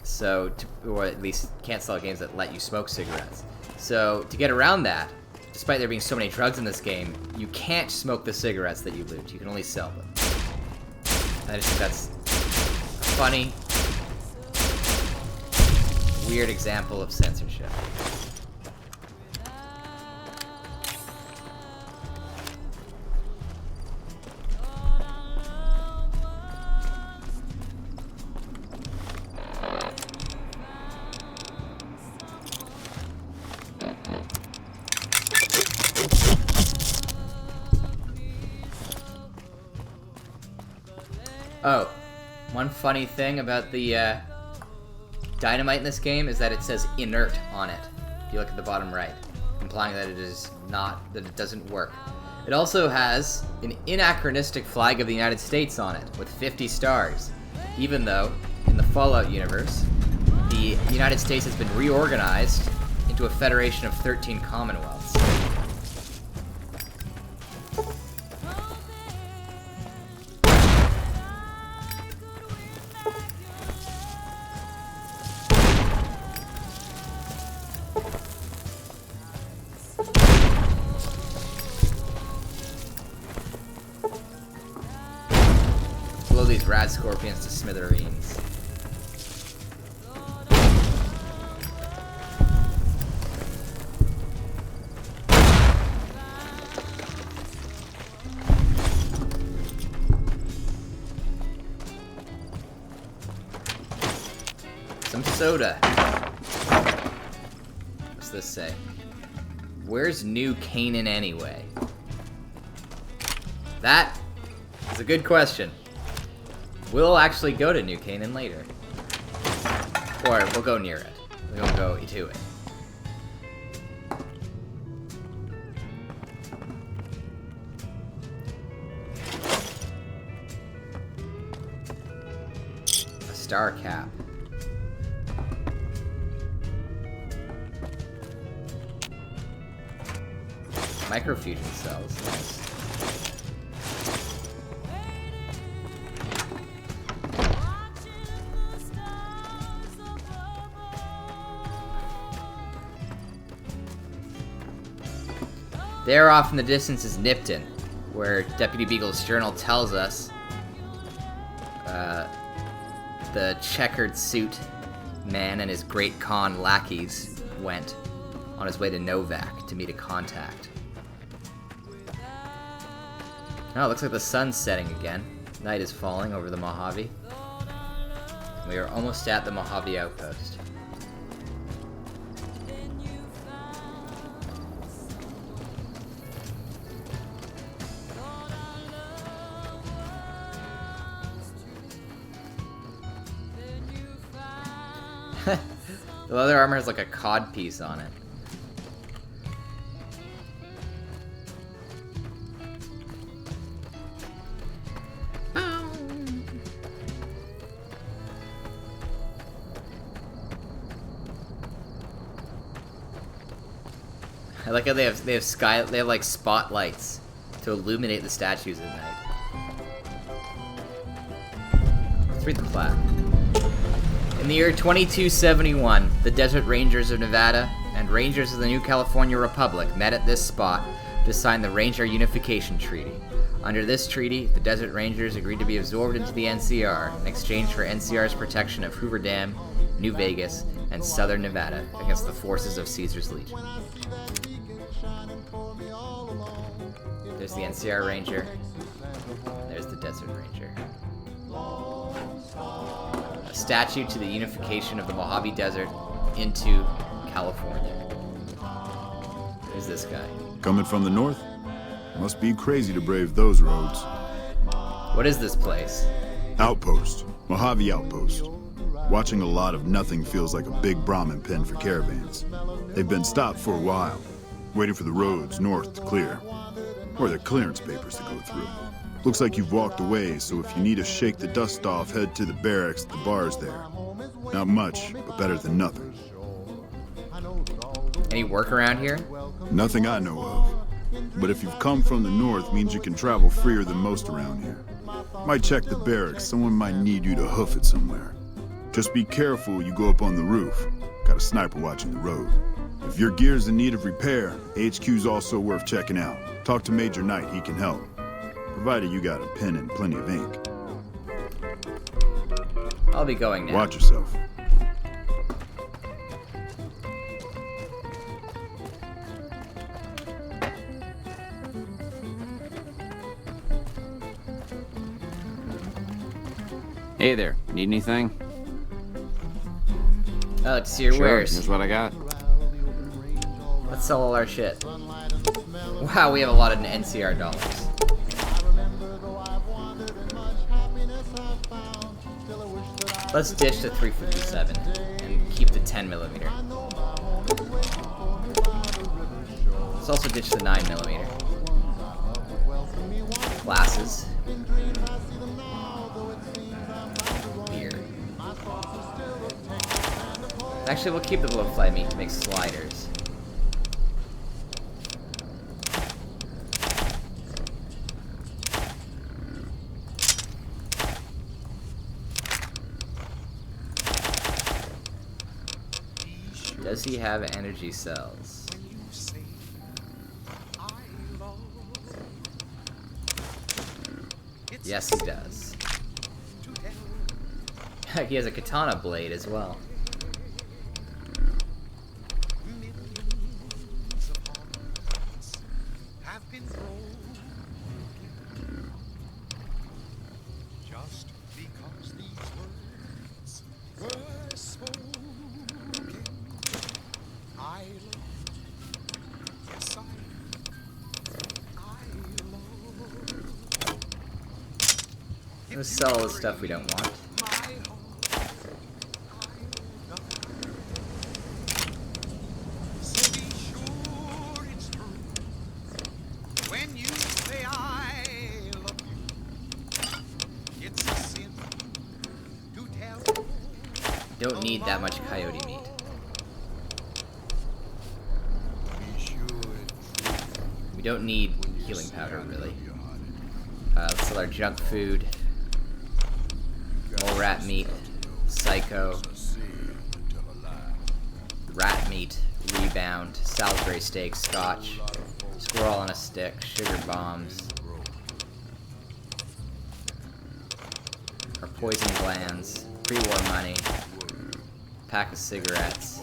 So, or at least can't sell games that let you smoke cigarettes. So, to get around that, despite there being so many drugs in this game, you can't smoke the cigarettes that you loot. You can only sell them. I just think that's a funny, weird example of censorship. Oh, one funny thing about the dynamite in this game is that it says inert on it. If you look at the bottom right, implying that it is not, that it doesn't work. It also has an anachronistic flag of the United States on it with 50 stars, even though in the Fallout universe, the United States has been reorganized into a federation of 13 commonwealths. Blow these rad scorpions to smithereens. Some soda. What's this say? Where's New Canaan anyway? That is a good question. We'll actually go to New Canaan later. Or we'll go near it. We won't go to it. A star cap. Microfusion cells. Nice. There off in the distance is Nipton, where Deputy Beagle's journal tells us the checkered suit man and his great Khan lackeys went on his way to Novak to meet a contact. Oh, it looks like the sun's setting again. Night is falling over the Mojave. We are almost at the Mojave outpost. The leather armor has like a cod piece on it. I like how they have like spotlights to illuminate the statues at night. Let's read the plaque. In the year 2271, the Desert Rangers of Nevada and Rangers of the New California Republic met at this spot to sign the Ranger Unification Treaty. Under this treaty, the Desert Rangers agreed to be absorbed into the NCR in exchange for NCR's protection of Hoover Dam, New Vegas, and southern Nevada against the forces of Caesar's Legion. There's the NCR Ranger. There's the Desert Ranger. A statue to the unification of the Mojave Desert into California. Who's this guy? Coming from the north? Must be crazy to brave those roads. What is this place? Outpost. Mojave Outpost. Watching a lot of nothing feels like a big Brahmin pen for caravans. They've been stopped for a while, waiting for the roads north to clear. Or their clearance papers to go through. Looks like you've walked away, so if you need to shake the dust off, head to the barracks at the bars there. Not much, but better than nothing. Any work around here? Nothing I know of. But if you've come from the north, means you can travel freer than most around here. Might check the barracks, someone might need you to hoof it somewhere. Just be careful you go up on the roof. Got a sniper watching the road. If your gear's in need of repair, HQ's also worth checking out. Talk to Major Knight, he can help. Provided you got a pen and plenty of ink. I'll be going now. Watch yourself. Hey there, need anything? I'd like to see your Sure, wares. here's what I got. Let's sell all our shit. Wow, we have a lot of NCR dollars. Let's dish the 357 and keep the 10mm. Let's also ditch the 9mm. Glasses. Beer. Actually, we'll keep the blowfly meat to make sliders. Does he have energy cells? Yes, he does. He has a katana blade as well. Let's sell all the stuff we don't want. Don't need that much coyote meat. We don't need healing powder, really. Let's sell our junk food. Mole rat meat, psycho, rat meat, rebound, Salisbury steak, scotch, squirrel on a stick, sugar bombs, our poison glands, pre-war money, pack of cigarettes,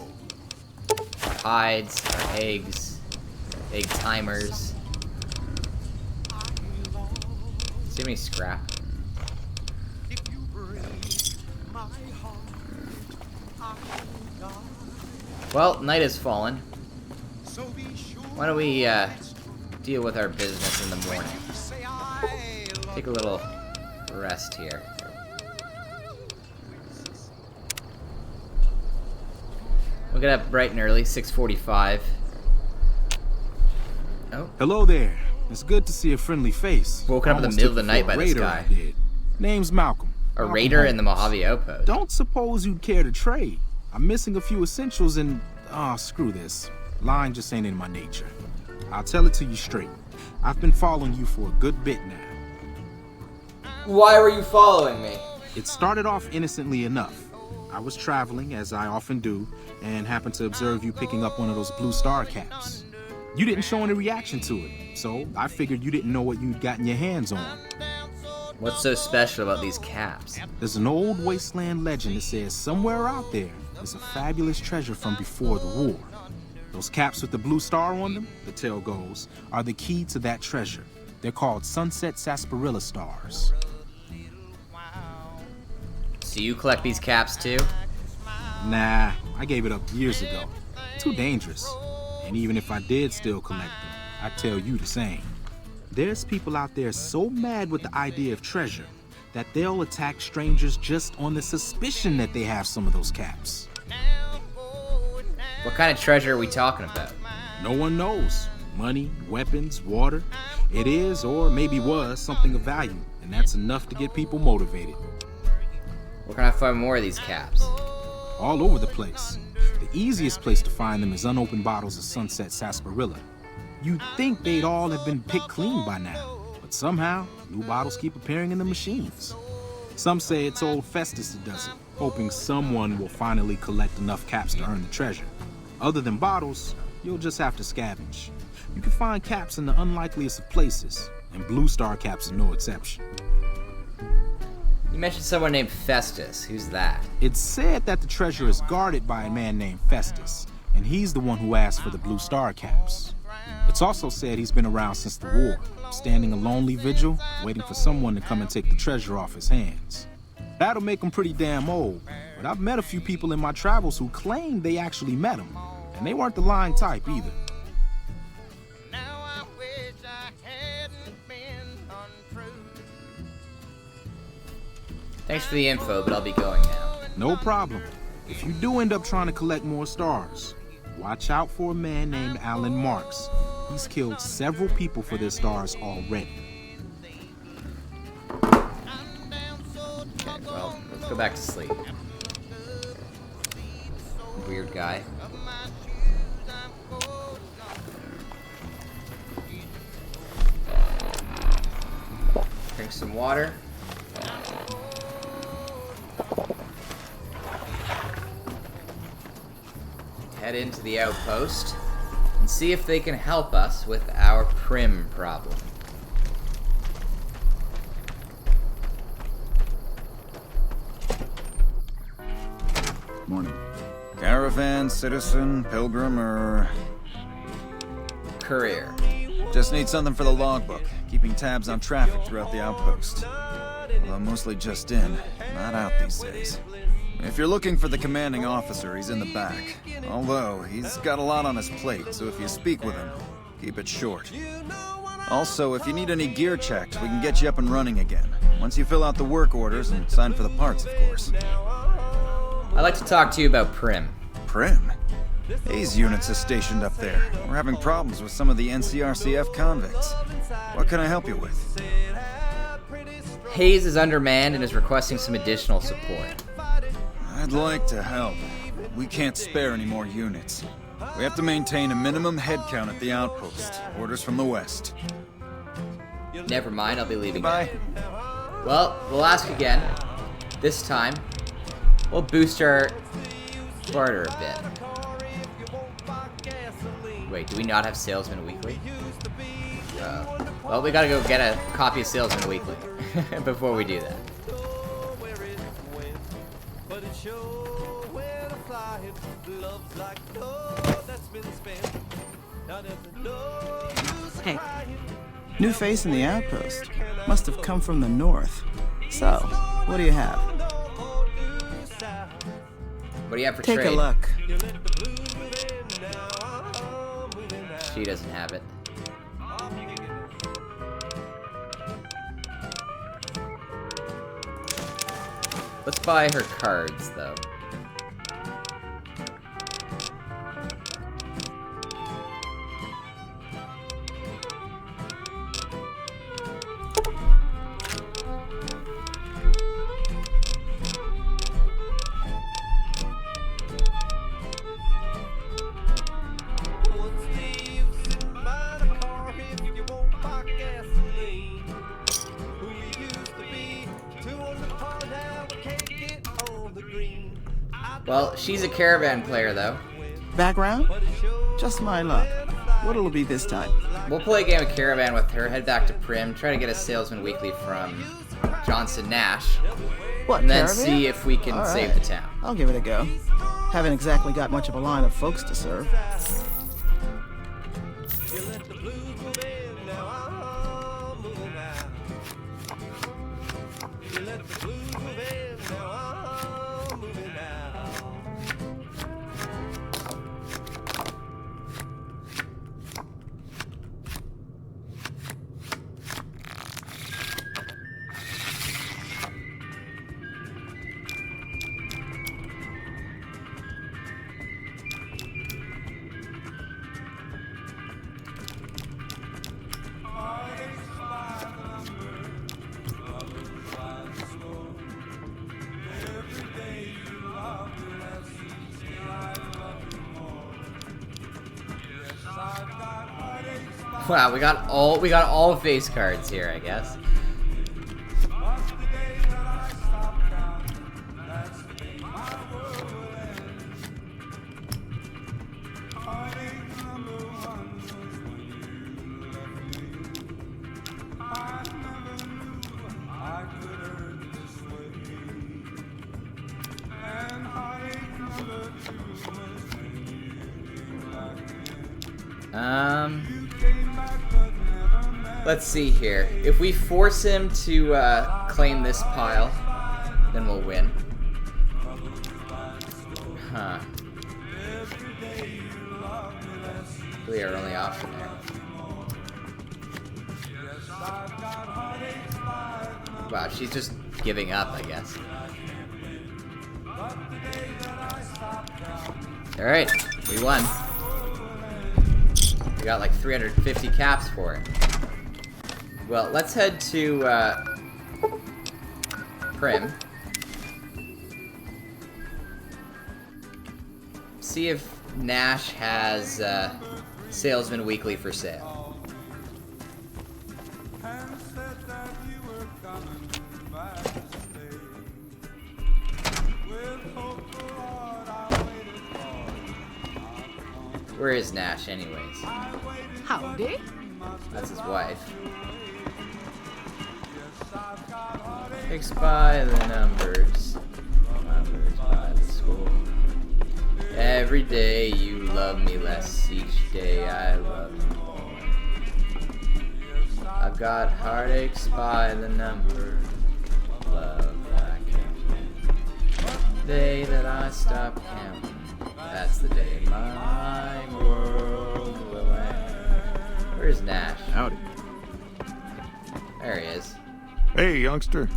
our hides, our eggs, egg timers. See any scrap? Well, night has fallen. Why don't we deal with our business in the morning? Take a little rest here. We'll get up bright and early, 6:45. Oh. Hello there. It's good to see a friendly face. Woken up in the middle of the night by this guy. Name's Malcolm. A raider in the Mojave Outpost. Don't suppose you'd care to trade. I'm missing a few essentials and... screw this. Lying just ain't in my nature. I'll tell it to you straight. I've been following you for a good bit now. Why were you following me? It started off innocently enough. I was traveling, as I often do, and happened to observe you picking up one of those blue star caps. You didn't show any reaction to it, so I figured you didn't know what you'd gotten your hands on. What's so special about these caps? There's an old wasteland legend that says somewhere out there is a fabulous treasure from before the war. Those caps with the blue star on them, the tale goes, are the key to that treasure. They're called sunset sarsaparilla stars. So you collect these caps too? Nah, I gave it up years ago. Too dangerous. And even if I did still collect them, I'd tell you the same. There's people out there so mad with the idea of treasure that they'll attack strangers just on the suspicion that they have some of those caps. What kind of treasure are we talking about? No one knows. Money, weapons, water. It is, or maybe was, something of value, and that's enough to get people motivated. Where can I find more of these caps? All over the place. The easiest place to find them is unopened bottles of sunset sarsaparilla. You'd think they'd all have been picked clean by now, but somehow, new bottles keep appearing in the machines. Some say it's old Festus that does it, hoping someone will finally collect enough caps to earn the treasure. Other than bottles, you'll just have to scavenge. You can find caps in the unlikeliest of places, and blue star caps are no exception. You mentioned someone named Festus. Who's that? It's said that the treasure is guarded by a man named Festus, and he's the one who asked for the blue star caps. It's also said he's been around since the war, standing a lonely vigil, waiting for someone to come and take the treasure off his hands. That'll make him pretty damn old, but I've met a few people in my travels who claim they actually met him, and they weren't the lying type either. Thanks for the info, but I'll be going now. No problem. If you do end up trying to collect more stars, watch out for a man named Alan Marks. He's killed several people for their stars already. Okay, well, let's go back to sleep. Weird guy. Drink some water. Head into the outpost and see if they can help us with our Prim problem. Morning. Caravan, citizen, pilgrim, or... Courier. Just need something for the logbook, keeping tabs on traffic throughout the outpost. Although mostly just in, not out these days. If you're looking for the commanding officer, he's in the back. Although, he's got a lot on his plate, so if you speak with him, keep it short. Also, if you need any gear checked, we can get you up and running again. Once you fill out the work orders and sign for the parts, of course. I'd like to talk to you about Prim. Prim? Hayes units is stationed up there. We're having problems with some of the NCRCF convicts. What can I help you with? Hayes is undermanned and is requesting some additional support. I'd like to help. We can't spare any more units. We have to maintain a minimum head count at the outpost. Orders from the west. Never mind, I'll be leaving. Bye. Well, we'll ask again. This time, we'll boost our barter a bit. Wait, do we not have Salesman Weekly? Well, we gotta go get a copy of Salesman Weekly before we do that. Hey, new face in the outpost. Must have come from the north. So, what do you have? What do you have for Take trade? a look. She doesn't have it. Let's buy her cards, though. Well, she's a caravan player, though. Background? Just my luck. What'll it be this time? We'll play a game of caravan with her, head back to Prim, try to get a salesman weekly from Johnson Nash, What, and then caravan? see if we can All save right. the town. I'll give it a go. Haven't exactly got much of a line of folks to serve. Wow, we got all face cards here, I guess. Let's see here. If we force him to claim this pile, then we'll win. Huh. Really our only option there. Wow, she's just giving up, I guess. Alright, we won. We got like 350 caps for it. Well, let's head to Prim. See if Nash has Salesman Weekly for sale. Where is Nash, anyways? Howdy. That's his wife. Fix by the numbers by the school. Every day you love me less, each day I love you more. I've got heartaches by the number, love that I can't. The day that I stop counting, that's the day my world will end. Where's Nash? Howdy. There he is. Hey, youngster.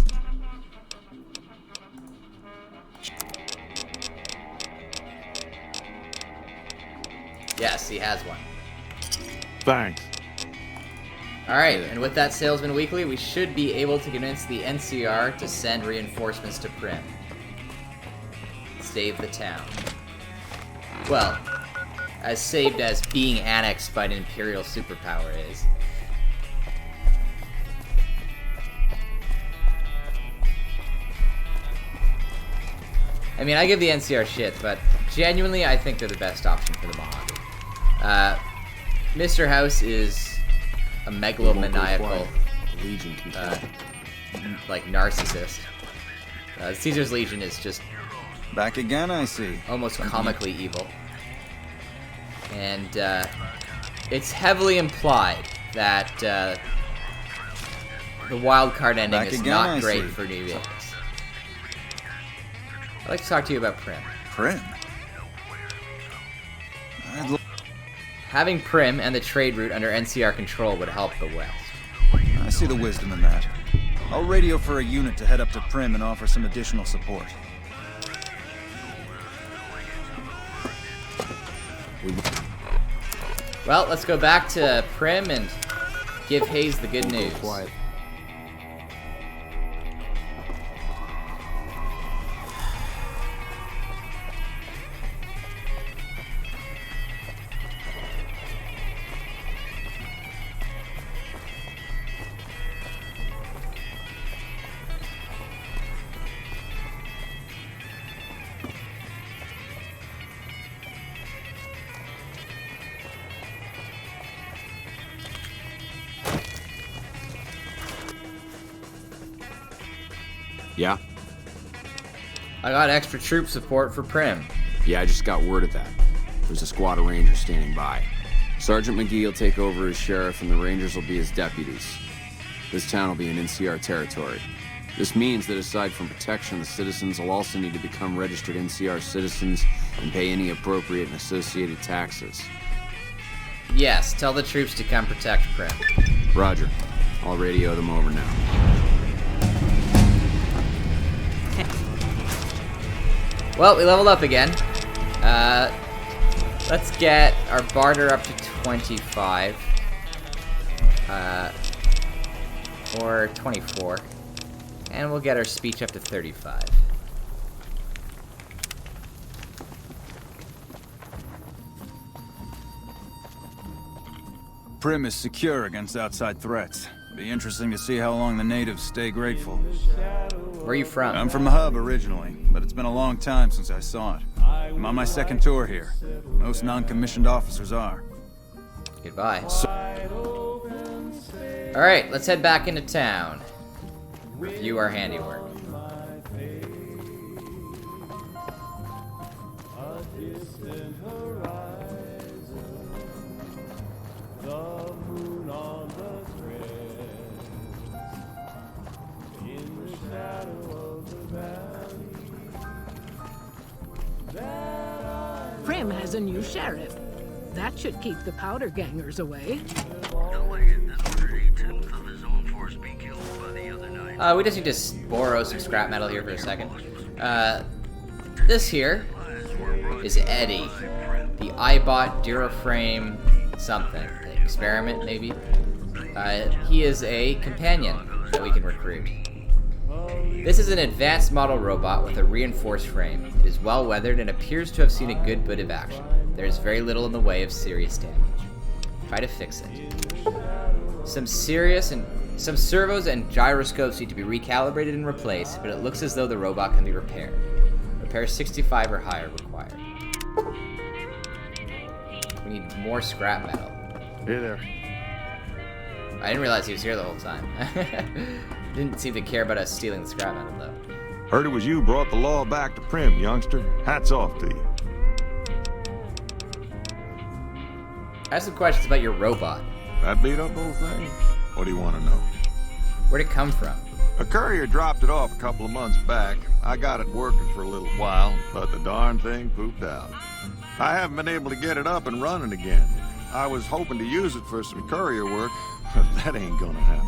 Yes, he has one. Thanks. Alright, and with that Salesman Weekly, we should be able to convince the NCR to send reinforcements to Prim. Save the town. Well, as saved as being annexed by an Imperial superpower is. I mean, I give the NCR shit, but genuinely, I think they're the best option for the Mojave. Mr. House is a megalomaniacal, like, narcissist. Caesar's Legion is just... Back again, I see. Almost comically evil. And, it's heavily implied that, the wild card ending is not great for New Vegas. I'd like to talk to you about Prim. Prim? Having Prim and the trade route under NCR control would help the West. I see the wisdom in that. I'll radio for a unit to head up to Prim and offer some additional support. Well, let's go back to Prim and give Hayes the good news. Quiet. Yeah? I got extra troop support for Prim. Yeah, I just got word of that. There's a squad of rangers standing by. Sergeant McGee will take over as sheriff, and the rangers will be his deputies. This town will be in NCR territory. This means that aside from protection, the citizens will also need to become registered NCR citizens and pay any appropriate and associated taxes. Yes, tell the troops to come protect Prim. Roger. I'll radio them over now. Well, we leveled up again. Let's get our barter up to 25. Or 24. And we'll get our speech up to 35. Prim is secure against outside threats. Be interesting to see how long the natives stay grateful. Where are you from? I'm from the hub originally, but it's been a long time since I saw it. I'm on my second tour here. Most non-commissioned officers are. Goodbye. Alright, let's head back into town. Review our handiwork. Prim has a new sheriff. That should keep the powder gangers away. We just need to borrow some scrap metal here for a second. This here is Eddie, the iBot Duraframe something. Experiment, maybe? He is a companion that we can recruit. This is an advanced model robot with a reinforced frame. It is well weathered and appears to have seen a good bit of action. There is very little in the way of serious damage. Try to fix it. Some servos and gyroscopes need to be recalibrated and replaced, but it looks as though the robot can be repaired. Repair 65 or higher required. We need more scrap metal. Hey there. I didn't realize he was here the whole time. Didn't seem to care about us stealing the scrap metal, though. Heard it was you brought the law back to Prim, youngster. Hats off to you. I have some questions about your robot. That beat up old thing? What do you want to know? Where'd it come from? A courier dropped it off a couple of months back. I got it working for a little while, but the darn thing pooped out. I haven't been able to get it up and running again. I was hoping to use it for some courier work, but that ain't gonna happen.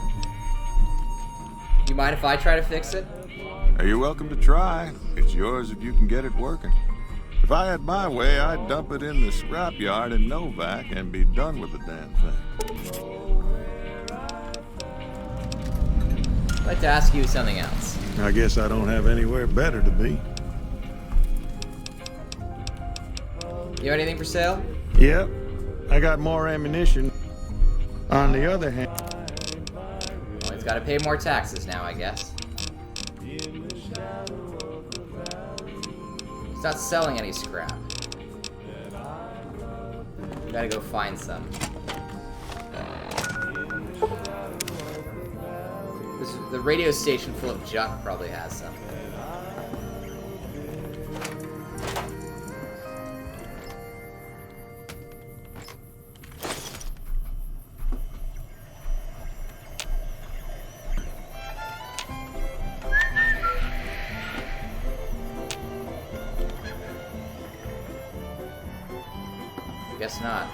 You mind if I try to fix it? You're welcome to try. It's yours if you can get it working. If I had my way, I'd dump it in the scrapyard in Novak and be done with the damn thing. I'd like to ask you something else. I guess I don't have anywhere better to be. You have anything for sale? Yep. I got more ammunition. On the other hand... Well, he's got to pay more taxes now, I guess. He's not selling any scrap. We gotta go find some. The radio station full of junk probably has some. Guess not.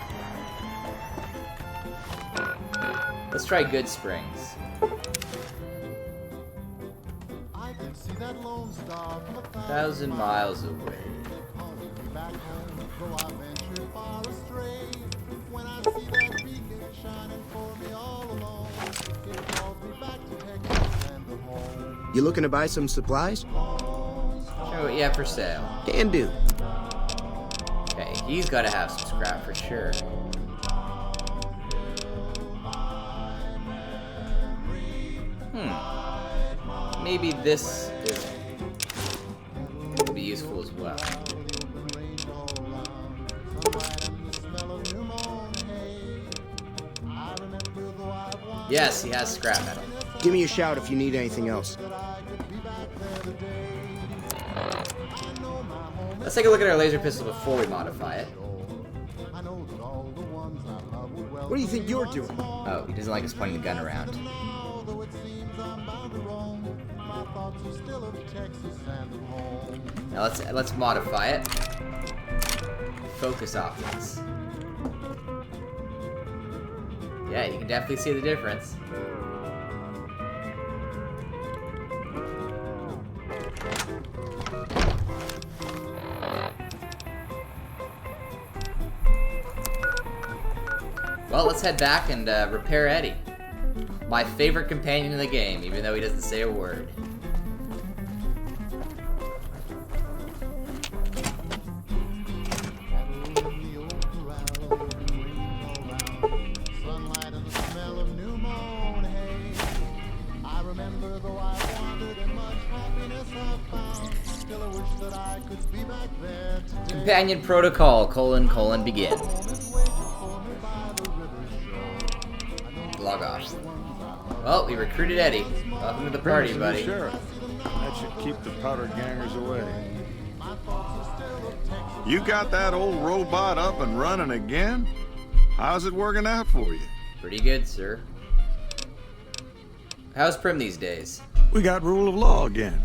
Let's try Good Springs. I can see that lone star from 1,000 miles away. back home, though I venture far astray. When I see that beacon shining for me all alone, it calls me back to Texas and the home. You looking to buy some supplies? Show what you have for sale. Can do. Okay, he's gotta have some scrap for sure. Maybe this will be useful as well. I Yes, he has scrap metal. Give me a shout if you need anything else. Let's take a look at our laser pistol before we modify it. What do you think you're doing? Oh, he doesn't like us pointing the gun around. Now let's modify it. Focus optics. Yeah, you can definitely see the difference. Well, let's head back and repair Eddie. My favorite companion in the game, even though he doesn't say a word. Companion protocol, : begin. Log off. Well, we recruited Eddie. Welcome to the party, buddy. Sheriff. That should keep the powder gangers away. You got that old robot up and running again? How's it working out for you? Pretty good, sir. How's Prim these days? We got rule of law again,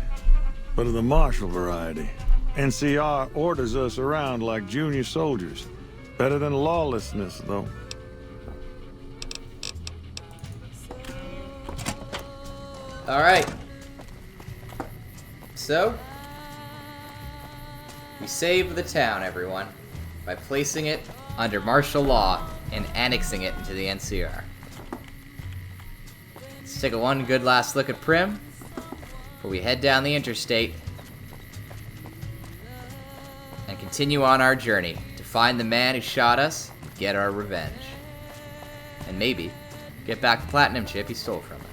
but of the martial variety. NCR orders us around like junior soldiers. Better than lawlessness, though. Alright. So, we saved the town, everyone, by placing it under martial law and annexing it into the NCR. Let's take one good last look at Prim before we head down the interstate and continue on our journey to find the man who shot us and get our revenge. And maybe get back the platinum chip he stole from us.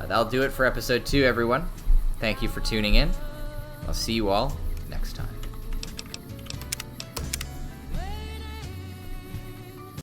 That'll do it for episode 2, everyone. Thank you for tuning in. I'll see you all next time.